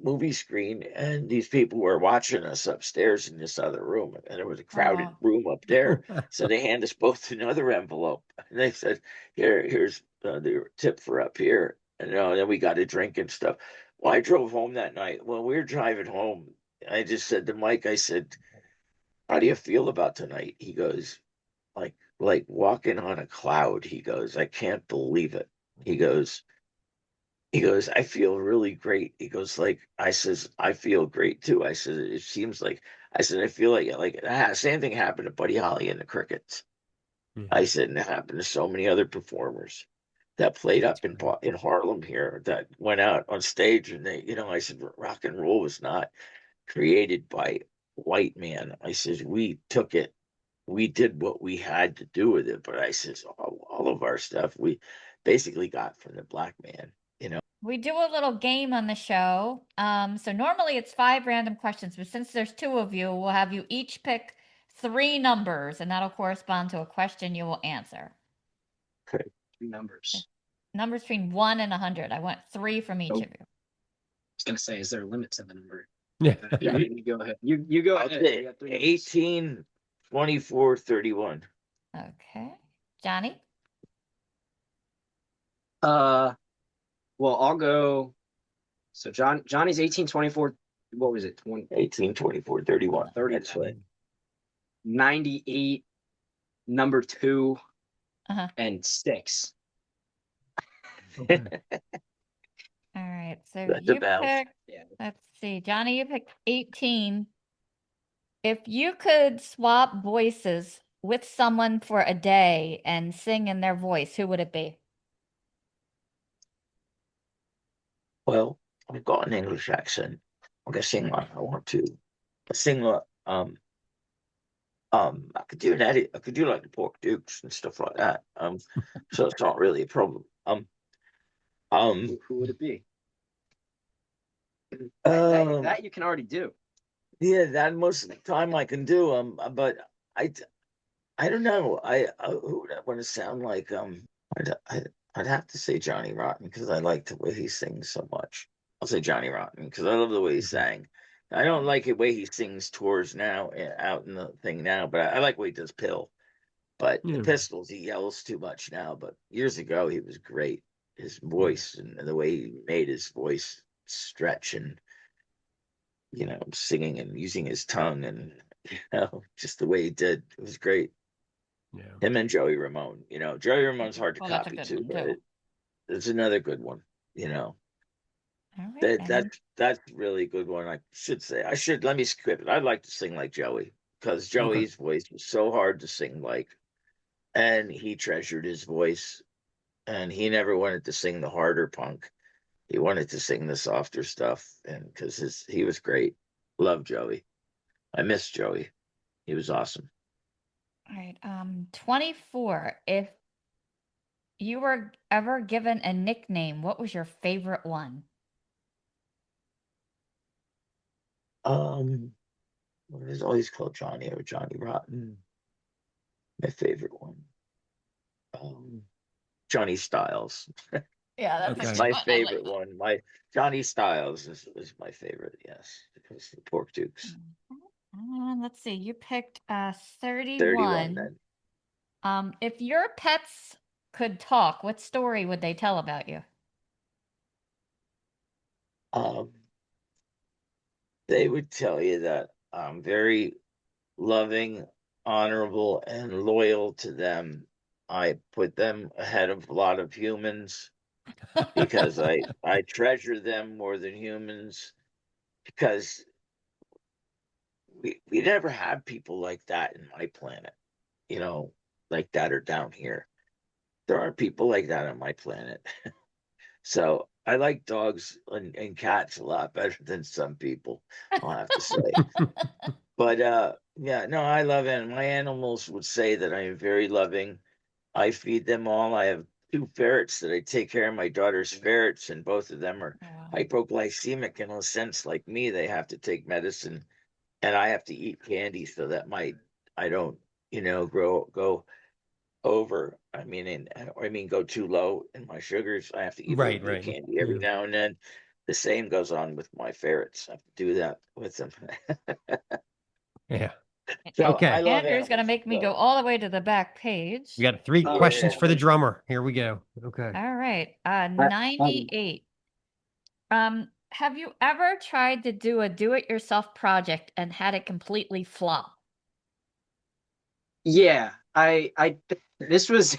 movie screen, and these people were watching us upstairs in this other room, and there was a crowded
Oh.
room up there. So they hand us both another envelope, and they said, here's the tip for up here." And then we got a drink and stuff. Well, I drove home that night. When we were driving home, I just said to Mike, I said, "How do you feel about tonight?" He goes, like walking on a cloud. He goes, "I can't believe it." He goes, "I feel really great." He goes, like, I says, "I feel great too." I said, "It seems like," I said, "I feel like same thing happened to Buddy Holly and the Crickets." I said, "And it happened to so many other performers that played up in Harlem here that went out on stage, and they, I said, rock and roll was not created by white man." I says, "We took it, we did what we had to do with it, but," I says, all of our stuff we basically got from the black man,
We do a little game on the show. So normally it's 5 random questions, but since there's 2 of you, we'll have you each pick 3 numbers, and that'll correspond to a question you will answer.
Okay.
3 numbers.
Numbers between 1 and 100. I want 3 from each of you.
I was gonna say, is there a limit to the number?
Yeah.
You go ahead. You go
I'll
ahead.
say
You got 3 numbers.
18, 24, 31.
Okay. Johnny?
Well, I'll go. So Johnny's 18, 24. What was it? 20,
18, 24, 31.
30.
That's right.
98, number 2,
Uh-huh.
and 6.
All right. So
That's
you
about.
picked,
Yeah.
let's see, Johnny, you picked 18. If you could swap voices with someone for a day and sing in their voice, who would it be?
Well, I've got an English accent. I'm gonna sing like I want to. I sing like I could do I could do like the Pork Dukes and stuff like that. So it's not really a problem.
Who would it be? That you can already do.
Yeah, that most of the time I can do. But I don't know. Who would I want to sound like? I'd have to say Johnny Rotten because I like the way he sings so much. I'll say Johnny Rotten because I love the way he sang. I don't like the way he sings tours now, out in the thing now, but I like the way he does Pill. But the Pistols, he yells too much now. But years ago, he was great. His voice and the way he made his voice stretch and, singing and using his tongue and, just the way he did. It was great.
Yeah.
Him and Joey Ramone. Joey Ramone's hard to
Well, that's a
copy
good
too,
one,
but
too.
it's another good one.
All right.
That's really a good one. I should say. Let me skip it. I'd like to sing like Joey because Joey's voice was so hard to sing like, and he treasured his voice, and he never wanted to sing the harder punk. He wanted to sing the softer stuff, and because he was great. Love Joey. I miss Joey. He was awesome.
All right. 24. If you were ever given a nickname, what was your favorite one?
There's always called Johnny or Johnny Rotten. My favorite one. Johnny Styles.
Yeah,
That's
Okay.
my favorite one. My Johnny Styles is my favorite. Yes, because the Pork Dukes.
Let's see. You picked
31
31.
then.
If your pets could talk, what story would they tell about you?
They would tell you that I'm very loving, honorable, and loyal to them. I put them ahead of a lot of humans because I treasure them more than humans because we never had people like that in my planet, like that are down here. There aren't people like that on my planet. So I like dogs and cats a lot better than some people, I'll have to say. But yeah, no, I love animals. My animals would say that I am very loving. I feed them all. I have 2 ferrets that I take care of. My daughter's ferrets, and both of them are hypoglycemic in a sense like me. They have to take medicine and I have to eat candy so that I don't, go over. Go too low in my sugars. I have to eat a little
Right,
bit of
right.
candy every
Yeah.
now and then. The same goes on with my ferrets. I have to do that with them.
Yeah.
So I
Okay.
love
Andrew's going to
animals.
make me go
So
all the way to the back page.
We got 3
Oh,
questions
yeah,
for the drummer. Here we go. Okay.
All right.
I-
98. Have you ever tried to do a do-it-yourself project and had it completely flop?
Yeah, this was,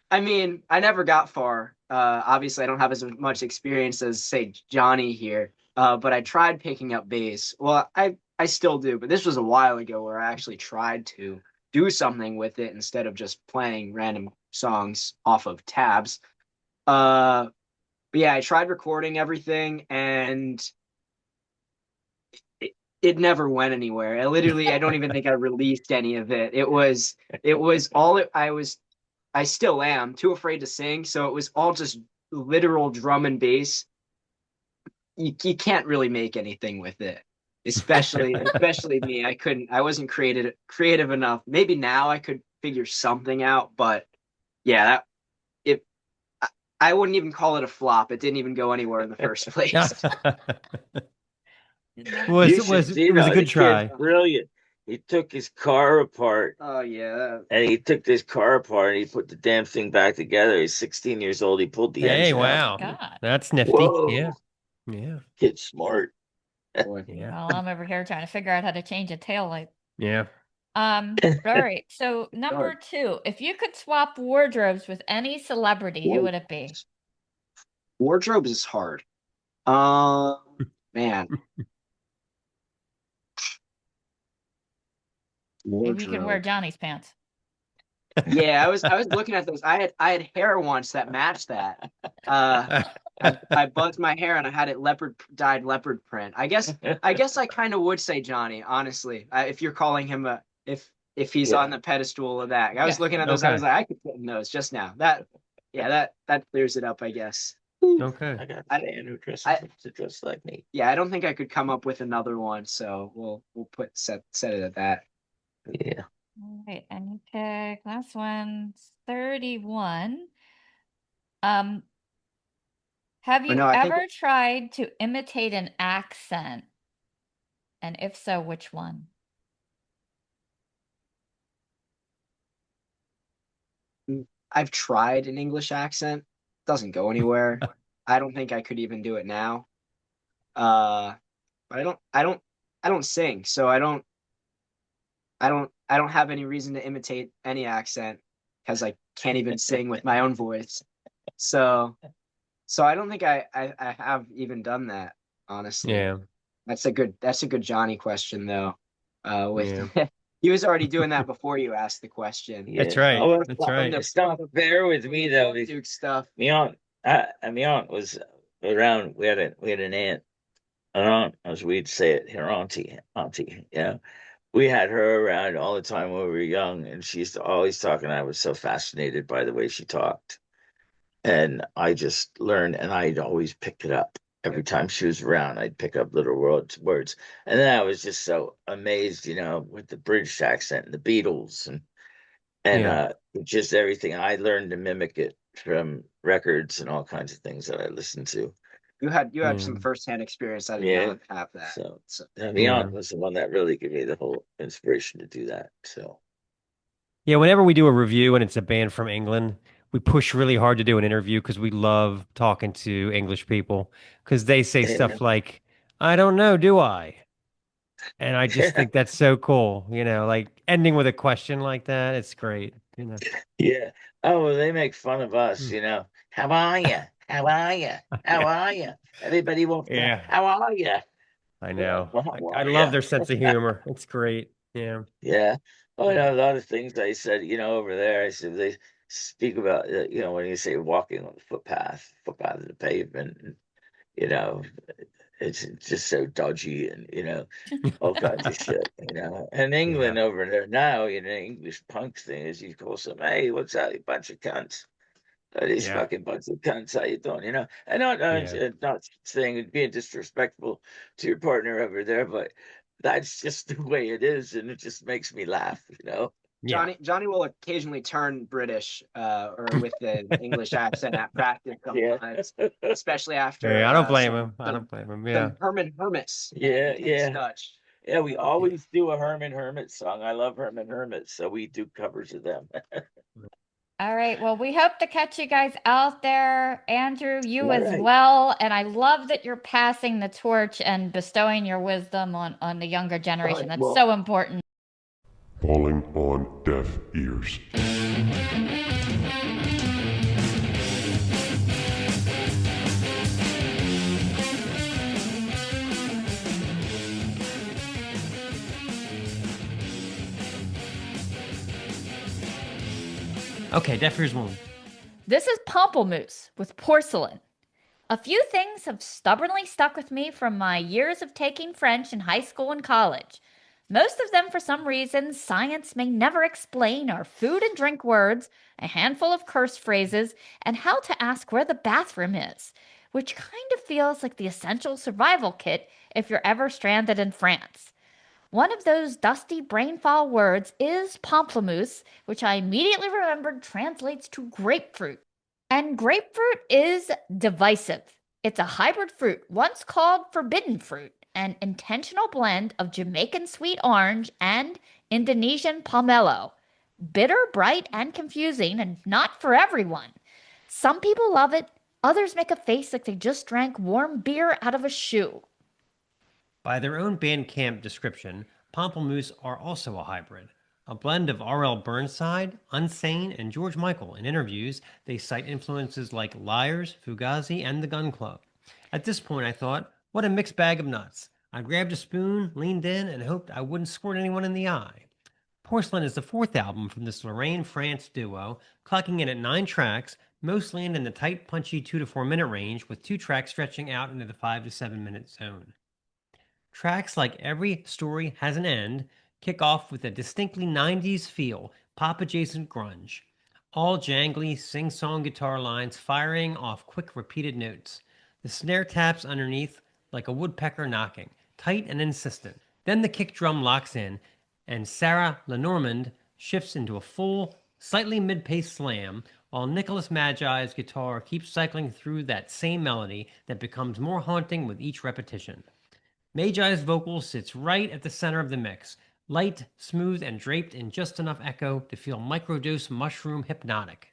I mean, I never got far. Obviously, I don't have as much experience as, say, Johnny here. But I tried picking up bass. Well, I still do, but this was a while ago where I actually tried to do something with it instead of just playing random songs off of tabs. But yeah, I tried recording everything, and it never went anywhere. I don't even think I released any of it. It was all I still am too afraid to sing, so it was all just literal drum and bass. You can't really make anything with it, especially me. I wasn't creative enough. Maybe now I could figure something out, but yeah, I wouldn't even call it a flop. It didn't even go anywhere in the first place.
you should see
it was a
the
good
kid's
try.
brilliant. He took his car apart.
Oh yeah.
And he took this car apart and he put the damn thing back together. He's 16 years old. He pulled the
Hey,
engine out.
wow.
God.
That's nifty.
Whoa.
Yeah. Yeah.
Kid's smart.
Boy.
Yeah.
Well, I'm over here trying to figure out how to change a tail light.
Yeah.
All right. So number 2, if you could swap wardrobes with any celebrity, who would it be?
Wardrobes is hard. Man.
Maybe you can wear
Wardrobe.
Johnny's pants.
Yeah, I was looking at those. I had hair once that matched that. I buzzed my hair and I had it dyed leopard print. I guess I kind of would say Johnny, honestly. If you're calling him if he's on the pedestal of that. I was looking at those. I was like, I could put in those just now. That clears it up, I guess.
Okay.
I got a fan who dresses just like me.
Yeah, I don't think I could come up with another one, so we'll set it at that.
Yeah.
All right, and you pick last one, 31. Have you
no, I think-
ever tried to imitate an accent? And if so, which one?
I've tried an English accent. Doesn't go anywhere. I don't think I could even do it now. But I don't sing, so I don't have any reason to imitate any accent because I can't even sing with my own voice. So I don't think I have even done that, honestly.
Yeah.
That's a good Johnny question though. He was already doing that before you asked the question.
Yeah.
That's right.
Oh,
That's right.
It's not fair with me though.
Duke stuff.
My aunt was around. We had an aunt, as we'd say it, her auntie. Yeah, we had her around all the time when we were young, and she used to always talk, and I was so fascinated by the way she talked, and I just learned, and I'd always pick it up every time she was around. I'd pick up little words, and then I was just so amazed, with the British accent and the Beatles and just everything. I learned to mimic it from records and all kinds of things that I listened to.
You had some firsthand experience. I did not have that.
So my aunt was the one that really gave me the whole inspiration to do that. So
yeah, whenever we do a review and it's a band from England, we push really hard to do an interview because we love talking to English people because they say stuff like, "I don't know, do I?" And I just think that's so cool, like ending with a question like that. It's great,
Yeah. Oh, well, they make fun of us, How are you? How are you? How are you? Everybody wants to.
Yeah.
How are you?
I know.
Well,
I love their sense of humor. It's great. Yeah.
Yeah. Oh, a lot of things I said, over there. I said they speak about, when you say walking on the footpath of the pavement, and, it's just so dodgy and, all kinds of shit, And England over there now, English punk thing is you call some, hey, what's that, you bunch of cunts. These fucking bunch of cunts, how you doing, And not saying being disrespectful to your partner over there, but that's just the way it is, and it just makes me laugh, you know.
Yeah.
Johnny will occasionally turn British or with the English accent at practice
Yeah.
sometimes, especially after
Hey, I don't blame him. I don't blame him. Yeah.
some Herman Hermits.
Yeah, yeah.
Dutch.
Yeah, we always do a Herman Hermit song. I love Herman Hermit, so we do covers of them.
All right. Well, we hope to catch you guys out there. Andrew, you
All
as
right.
well. And I love that you're passing the torch and bestowing your wisdom on the younger generation. That's
well-
so important.
Falling on deaf ears.
Okay, deaf ears one.
This is Pamplemousse with Porcelain. A few things have stubbornly stuck with me from my years of taking French in high school and college. Most of them, for some reason, science may never explain, are food and drink words, a handful of curse phrases, and how to ask where the bathroom is, which kind of feels like the essential survival kit if you're ever stranded in France. One of those dusty brainfall words is pamplemousse, which I immediately remembered translates to grapefruit. And grapefruit is divisive. It's a hybrid fruit, once called forbidden fruit, an intentional blend of Jamaican sweet orange and Indonesian pomelo. Bitter, bright, and confusing, and not for everyone. Some people love it, others make a face like they just drank warm beer out of a shoe.
By their own Bandcamp description, Pamplemousse are also a hybrid. A blend of R.L. Burnside, Unsane, and George Michael. In interviews, they cite influences like Liars, Fugazi, and the Gun Club. At this point, I thought, what a mixed bag of nuts. I grabbed a spoon, leaned in, and hoped I wouldn't squirt anyone in the eye. Porcelain is the fourth album from this Lorraine France duo, clocking in at 9 tracks, most land in the tight, punchy 2 to 4 minute range, with 2 tracks stretching out into the 5 to 7 minute zone. Tracks like Every Story Has an End kick off with a distinctly 90s feel, pop-adjacent grunge. All jangly, sing-song guitar lines firing off quick repeated notes. The snare taps underneath like a woodpecker knocking, tight and insistent. Then the kick drum locks in, and Sarah Lenormand shifts into a full, slightly mid-paced slam, while Nicholas Magi's guitar keeps cycling through that same melody that becomes more haunting with each repetition. Magi's vocal sits right at the center of the mix, light, smooth, and draped in just enough echo to feel microdose mushroom hypnotic.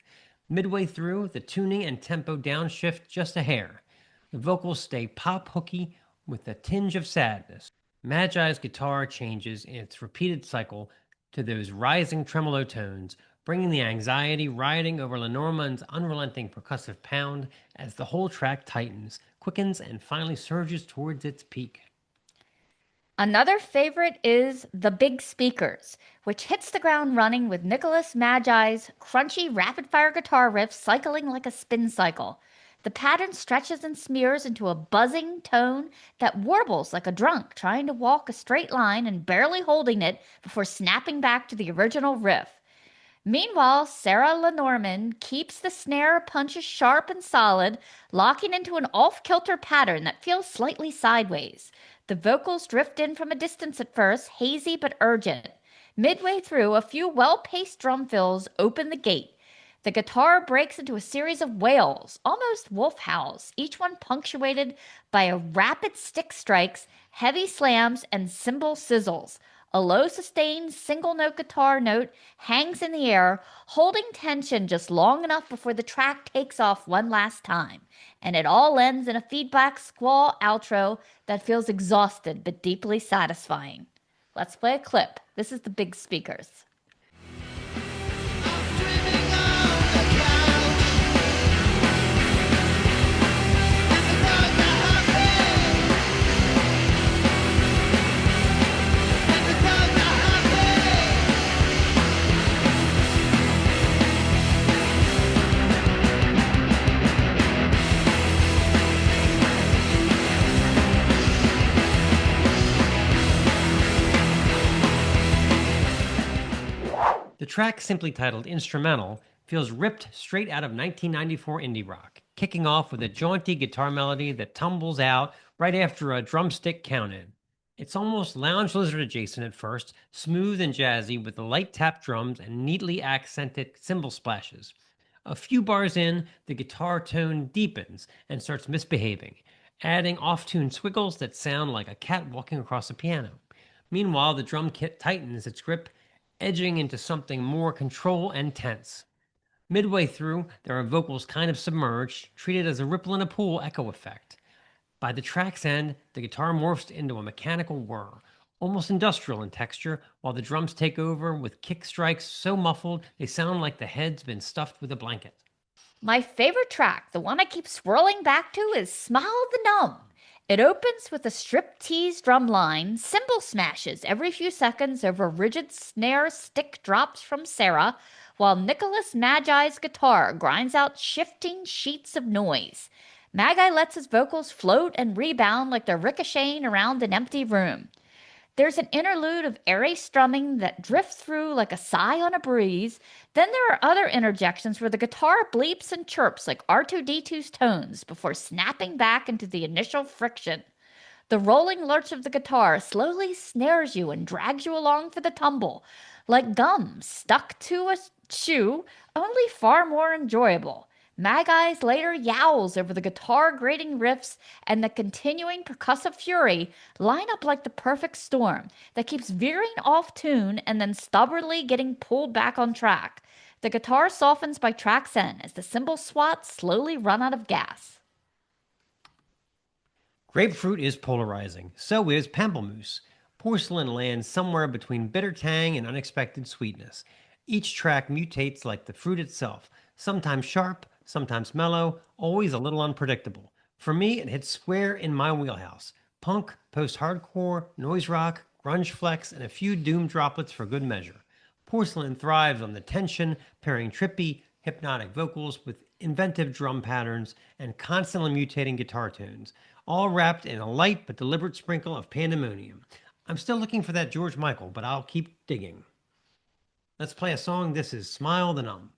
Midway through, the tuning and tempo downshift just a hair. The vocals stay pop-hooky with a tinge of sadness. Magi's guitar changes in its repeated cycle to those rising tremolo tones, bringing the anxiety riding over Lenormand's unrelenting percussive pound as the whole track tightens, quickens, and finally surges towards its peak.
Another favorite is The Big Speakers, which hits the ground running with Nicholas Magi's crunchy rapid-fire guitar riff cycling like a spin cycle. The pattern stretches and smears into a buzzing tone that warbles like a drunk trying to walk a straight line and barely holding it before snapping back to the original riff. Meanwhile, Sarah Lenormand keeps the snare punches sharp and solid, locking into an off-kilter pattern that feels slightly sideways. The vocals drift in from a distance at first, hazy but urgent. Midway through, a few well-paced drum fills open the gate. The guitar breaks into a series of wails, almost wolf howls, each one punctuated by a rapid stick strikes, heavy slams, and cymbal sizzles. A low sustained single-note guitar note hangs in the air, holding tension just long enough before the track takes off one last time. And it all ends in a feedback squall outro that feels exhausted but deeply satisfying. Let's play a clip. This is The Big Speakers.
The track, simply titled Instrumental, feels ripped straight out of 1994 indie rock, kicking off with a jaunty guitar melody that tumbles out right after a drumstick count-in. It's almost lounge lizard adjacent at first, smooth and jazzy with the light tap drums and neatly accented cymbal splashes. A few bars in, the guitar tone deepens and starts misbehaving, adding off-tune squiggles that sound like a cat walking across a piano. Meanwhile, the drum kit tightens its grip, edging into something more control and tense. Midway through, there are vocals kind of submerged, treated as a ripple in a pool echo effect. By the track's end, the guitar morphs into a mechanical whir, almost industrial in texture, while the drums take over with kick strikes so muffled they sound like the head's been stuffed with a blanket.
My favorite track, the one I keep swirling back to, is Smile the Numb. It opens with a strip-tease drum line, cymbal smashes every few seconds over rigid snare stick drops from Sarah, while Nicholas Magi's guitar grinds out shifting sheets of noise. Magi lets his vocals float and rebound like they're ricocheting around an empty room. There's an interlude of airy strumming that drifts through like a sigh on a breeze. Then there are other interjections where the guitar bleeps and chirps like R2-D2's tones before snapping back into the initial friction. The rolling lurch of the guitar slowly snares you and drags you along for the tumble, like gum stuck to a shoe, only far more enjoyable. Magi's later yowls over the guitar grating riffs and the continuing percussive fury line up like the perfect storm that keeps veering off tune and then stubbornly getting pulled back on track. The guitar softens by track's end as the cymbal swats slowly run out of gas.
Grapefruit is polarizing. So is Pamplemousse. Porcelain lands somewhere between bitter tang and unexpected sweetness. Each track mutates like the fruit itself, sometimes sharp, sometimes mellow, always a little unpredictable. For me, it hits square in my wheelhouse. Punk, post-hardcore, noise rock, grunge flex, and a few doom droplets for good measure. Porcelain thrives on the tension, pairing trippy, hypnotic vocals with inventive drum patterns and constantly mutating guitar tones, all wrapped in a light but deliberate sprinkle of pandemonium. I'm still looking for that George Michael, but I'll keep digging. Let's play a song. This is Smile the Numb.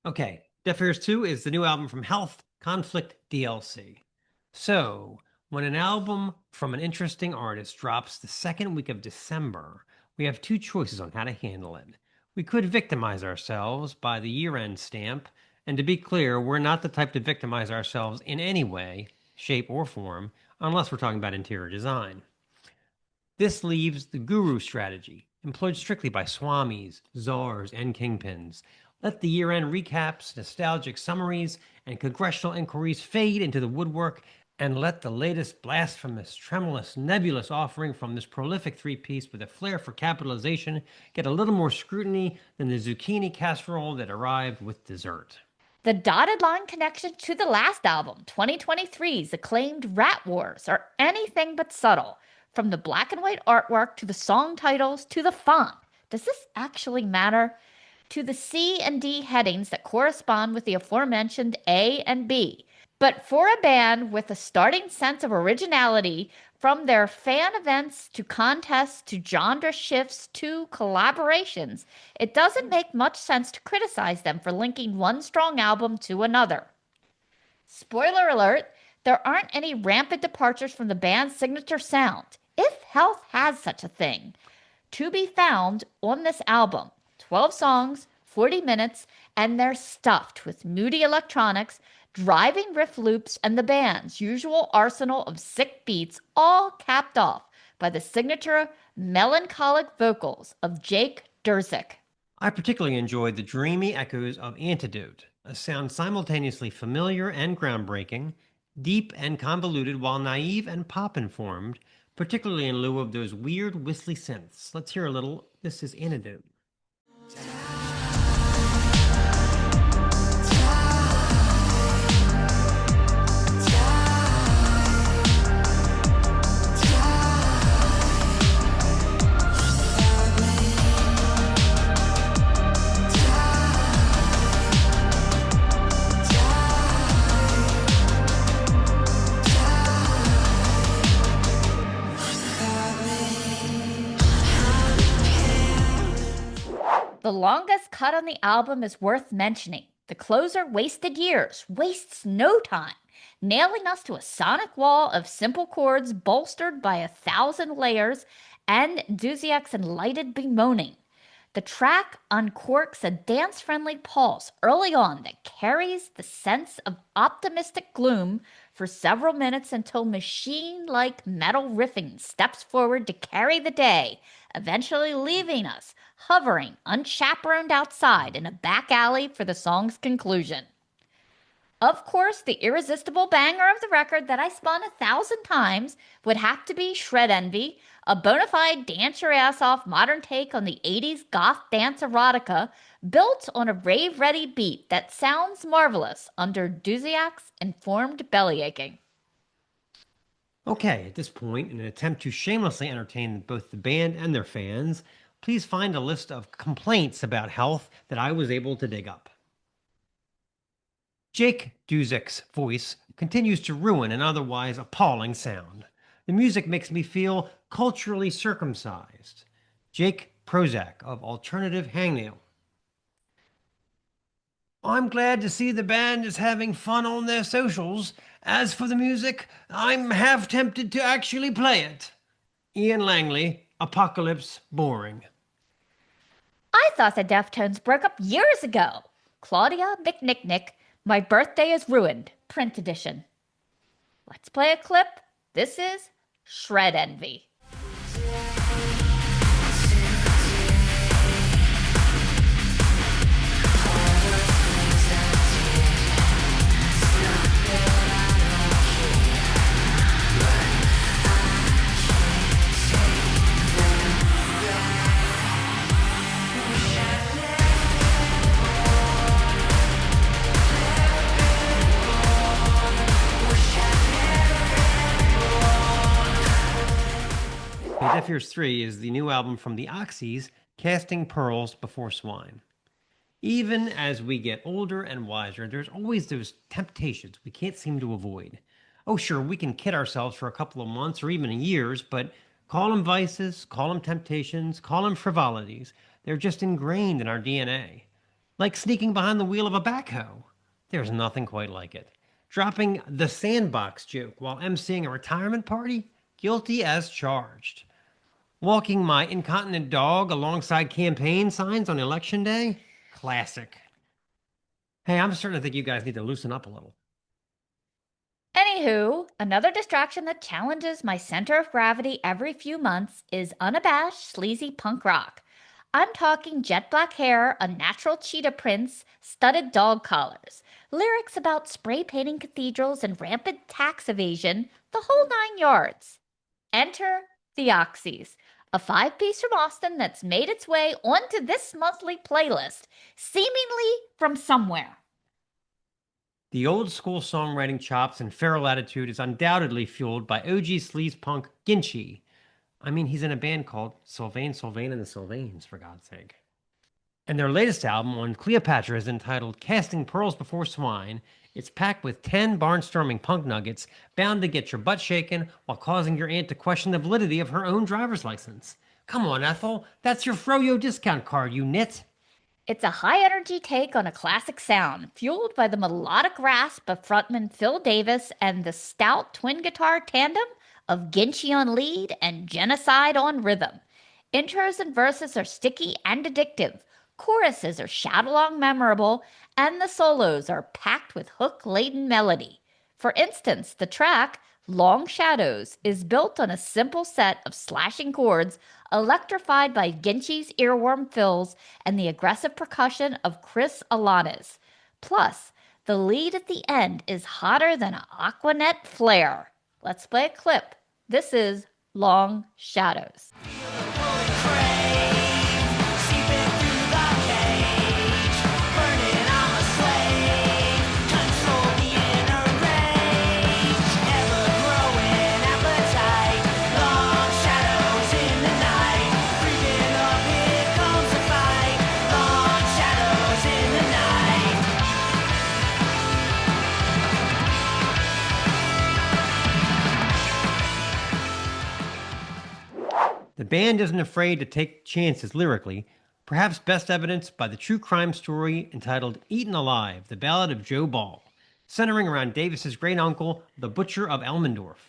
Okay, Deaf Ears 2 is the new album from Health Conflict DLC. So, when an album from an interesting artist drops the second week of December, we have two choices on how to handle it. We could victimize ourselves by the year-end stamp, and to be clear, we're not the type to victimize ourselves in any way, shape, or form, unless we're talking about interior design. This leaves the guru strategy, employed strictly by swamis, czars, and kingpins. Let the year-end recaps, nostalgic summaries, and congressional inquiries fade into the woodwork, and let the latest blasphemous, tremulous, nebulous offering from this prolific three-piece with a flair for capitalization get a little more scrutiny than the zucchini casserole that arrived with dessert.
The dotted line connections to the last album, 2023's acclaimed Rat Wars, are anything but subtle. From the black and white artwork to the song titles to the font. Does this actually matter? To the C and D headings that correspond with the aforementioned A and B. But for a band with a starting sense of originality, from their fan events to contests to genre shifts to collaborations, it doesn't make much sense to criticize them for linking one strong album to another. Spoiler alert, there aren't any rampant departures from the band's signature sound, if Health has such a thing, to be found on this album. 12 songs, 40 minutes, and they're stuffed with moody electronics, driving riff loops, and the band's usual arsenal of sick beats, all capped off by the signature melancholic vocals of Jake Durzik.
I particularly enjoyed the dreamy echoes of Antidote, a sound simultaneously familiar and groundbreaking, deep and convoluted while naive and pop-informed, particularly in lieu of those weird whistly synths. Let's hear a little. This is Antidote.
longest cut on the album is worth mentioning. The closer wasted years, wastes no time, nailing us to a sonic wall of simple chords bolstered by 1,000 layers and Duziak's enlightened bemoaning. The track uncorks a dance-friendly pulse early on that carries the sense of optimistic gloom for several minutes until machine-like metal riffing steps forward to carry the day, eventually leaving us hovering unchaperoned outside in a back alley for the song's conclusion. Of course, the irresistible banger of the record that I spun 1,000 times would have to be Shred Envy, a bona fide dance your ass off modern take on the 80s goth dance erotica built on a rave-ready beat that sounds marvelous under Duziak's informed bellyaching.
Okay, at this point, in an attempt to shamelessly entertain both the band and their fans, please find a list of complaints about health that I was able to dig up. Jake Duziak's voice continues to ruin an otherwise appalling sound. The music makes me feel culturally circumcised. Jake Prozac of Alternative Hangnail. I'm glad to see the band is having fun on their socials. As for the music, I'm half tempted to actually play it. Ian Langley, Apocalypse Boring.
I thought the Deftones broke up years ago. Claudia McNicknick, My Birthday is Ruined, print edition. Let's play a clip. This is Shred Envy.
Deaf Ears 3 is the new album from the Oxys, Casting Pearls Before Swine. Even as we get older and wiser, there's always those temptations we can't seem to avoid. Oh, sure, we can kid ourselves for a couple of months or even years, but call them vices, call them temptations, call them frivolities. They're just ingrained in our DNA. Like sneaking behind the wheel of a backhoe. There's nothing quite like it. Dropping the sandbox joke while emceeing a retirement party? Guilty as charged. Walking my incontinent dog alongside campaign signs on election day? Classic. Hey, I'm starting to think you guys need to loosen up a little.
Anywho, another distraction that challenges my center of gravity every few months is unabashed, sleazy punk rock. I'm talking jet black hair, unnatural cheetah prints, studded dog collars, lyrics about spray painting cathedrals and rampant tax evasion, the whole 9 yards. Enter the Oxys, a 5-piece from Austin that's made its way onto this monthly playlist, seemingly from somewhere.
The old school songwriting chops and feral attitude is undoubtedly fueled by OG sleaze punk Ginchi. I mean, he's in a band called Sylvain and the Sylvains, for God's sake. And their latest album on Cleopatra is entitled Casting Pearls Before Swine. It's packed with 10 barnstorming punk nuggets bound to get your butt shaken while causing your aunt to question the validity of her own driver's license. Come on, Ethel. That's your Froyo discount card, you nit.
It's a high-energy take on a classic sound, fueled by the melodic rasp of frontman Phil Davis and the stout twin guitar tandem of Ginchi on lead and Genocide on rhythm. Intros and verses are sticky and addictive. Choruses are shout-along memorable, and the solos are packed with hook-laden melody. For instance, the track, Long Shadows, is built on a simple set of slashing chords electrified by Ginchi's earworm fills and the aggressive percussion of Chris Alanis. Plus, the lead at the end is hotter than an Aquanet flare. Let's play a clip. This is Long Shadows.
The band isn't afraid to take chances lyrically, perhaps best evidenced by the true crime story entitled Eaten Alive, The Ballad of Joe Ball, centering around Davis's great uncle, the Butcher of Elmendorf.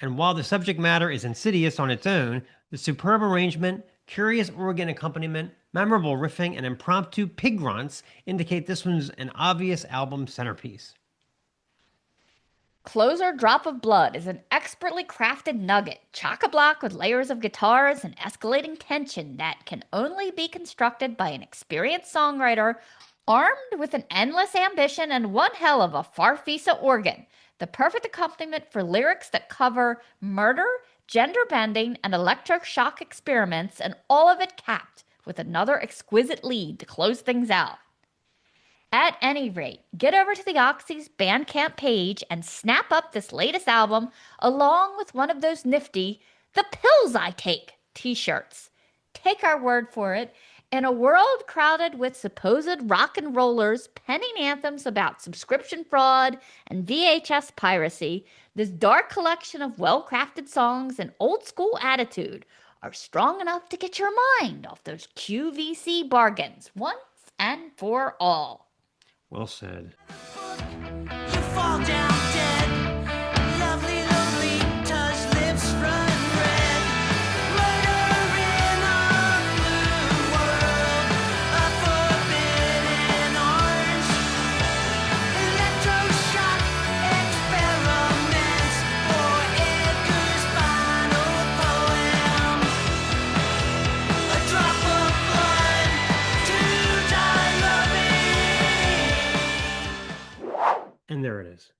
And while the subject matter is insidious on its own, the superb arrangement, curious organ accompaniment, memorable riffing, and impromptu pig grunts indicate this one's an obvious album centerpiece.
Closer Drop of Blood is an expertly crafted nugget, chock-a-block with layers of guitars and escalating tension that can only be constructed by an experienced songwriter armed with an endless ambition and one hell of a farfisa organ, the perfect accompaniment for lyrics that cover murder, gender bending, and electroshock experiments, and all of it capped with another exquisite lead to close things out. At any rate, get over to the Oxys Bandcamp page and snap up this latest album along with one of those nifty "The Pills I Take" t-shirts. Take our word for it, in a world crowded with supposed rock and rollers penning anthems about subscription fraud and VHS piracy, this dark collection of well-crafted songs and old-school attitude are strong enough to get your mind off those QVC bargains once and for all.
Well said.
You fall down dead. Lovely, lonely, touch lips run red. Murder in a blue world. A forbidden orange. Electroshock experiments for Edgar's final poem. A drop of blood to die loving.
And there it is.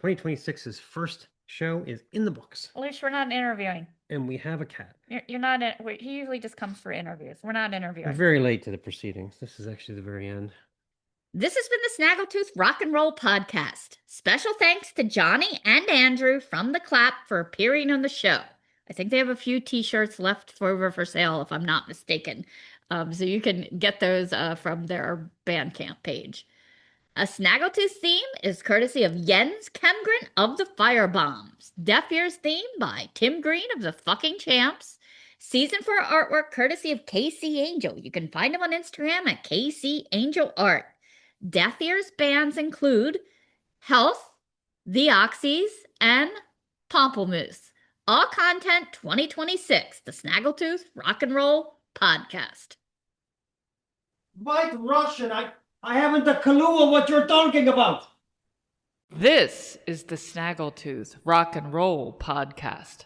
2026's first show is in the books.
At least we're not interviewing.
And we have a cat.
You're not. He usually just comes for interviews. We're not
We're
interviewing.
very late to the proceedings. This is actually the very end.
This has been the Snaggletooth Rock and Roll Podcast. Special thanks to Johnny and Andrew from The Clap for appearing on the show. I think they have a few t-shirts left for sale, if I'm not mistaken. So you can get those from their Bandcamp page. A Snaggletooth theme is courtesy of Jens Kemgren of the Firebombs. Deaf Ears theme by Tim Green of the Fucking Champs. Season 4 artwork courtesy of KC Angel. You can find him on Instagram at KC Angel Art. Deaf Ears bands include Health, The Oxys, and Pamplemousse. All content 2026, the Snaggletooth Rock and Roll Podcast.
White Russian, I haven't a clue what you're talking about.
This is the Snaggletooth Rock and Roll Podcast.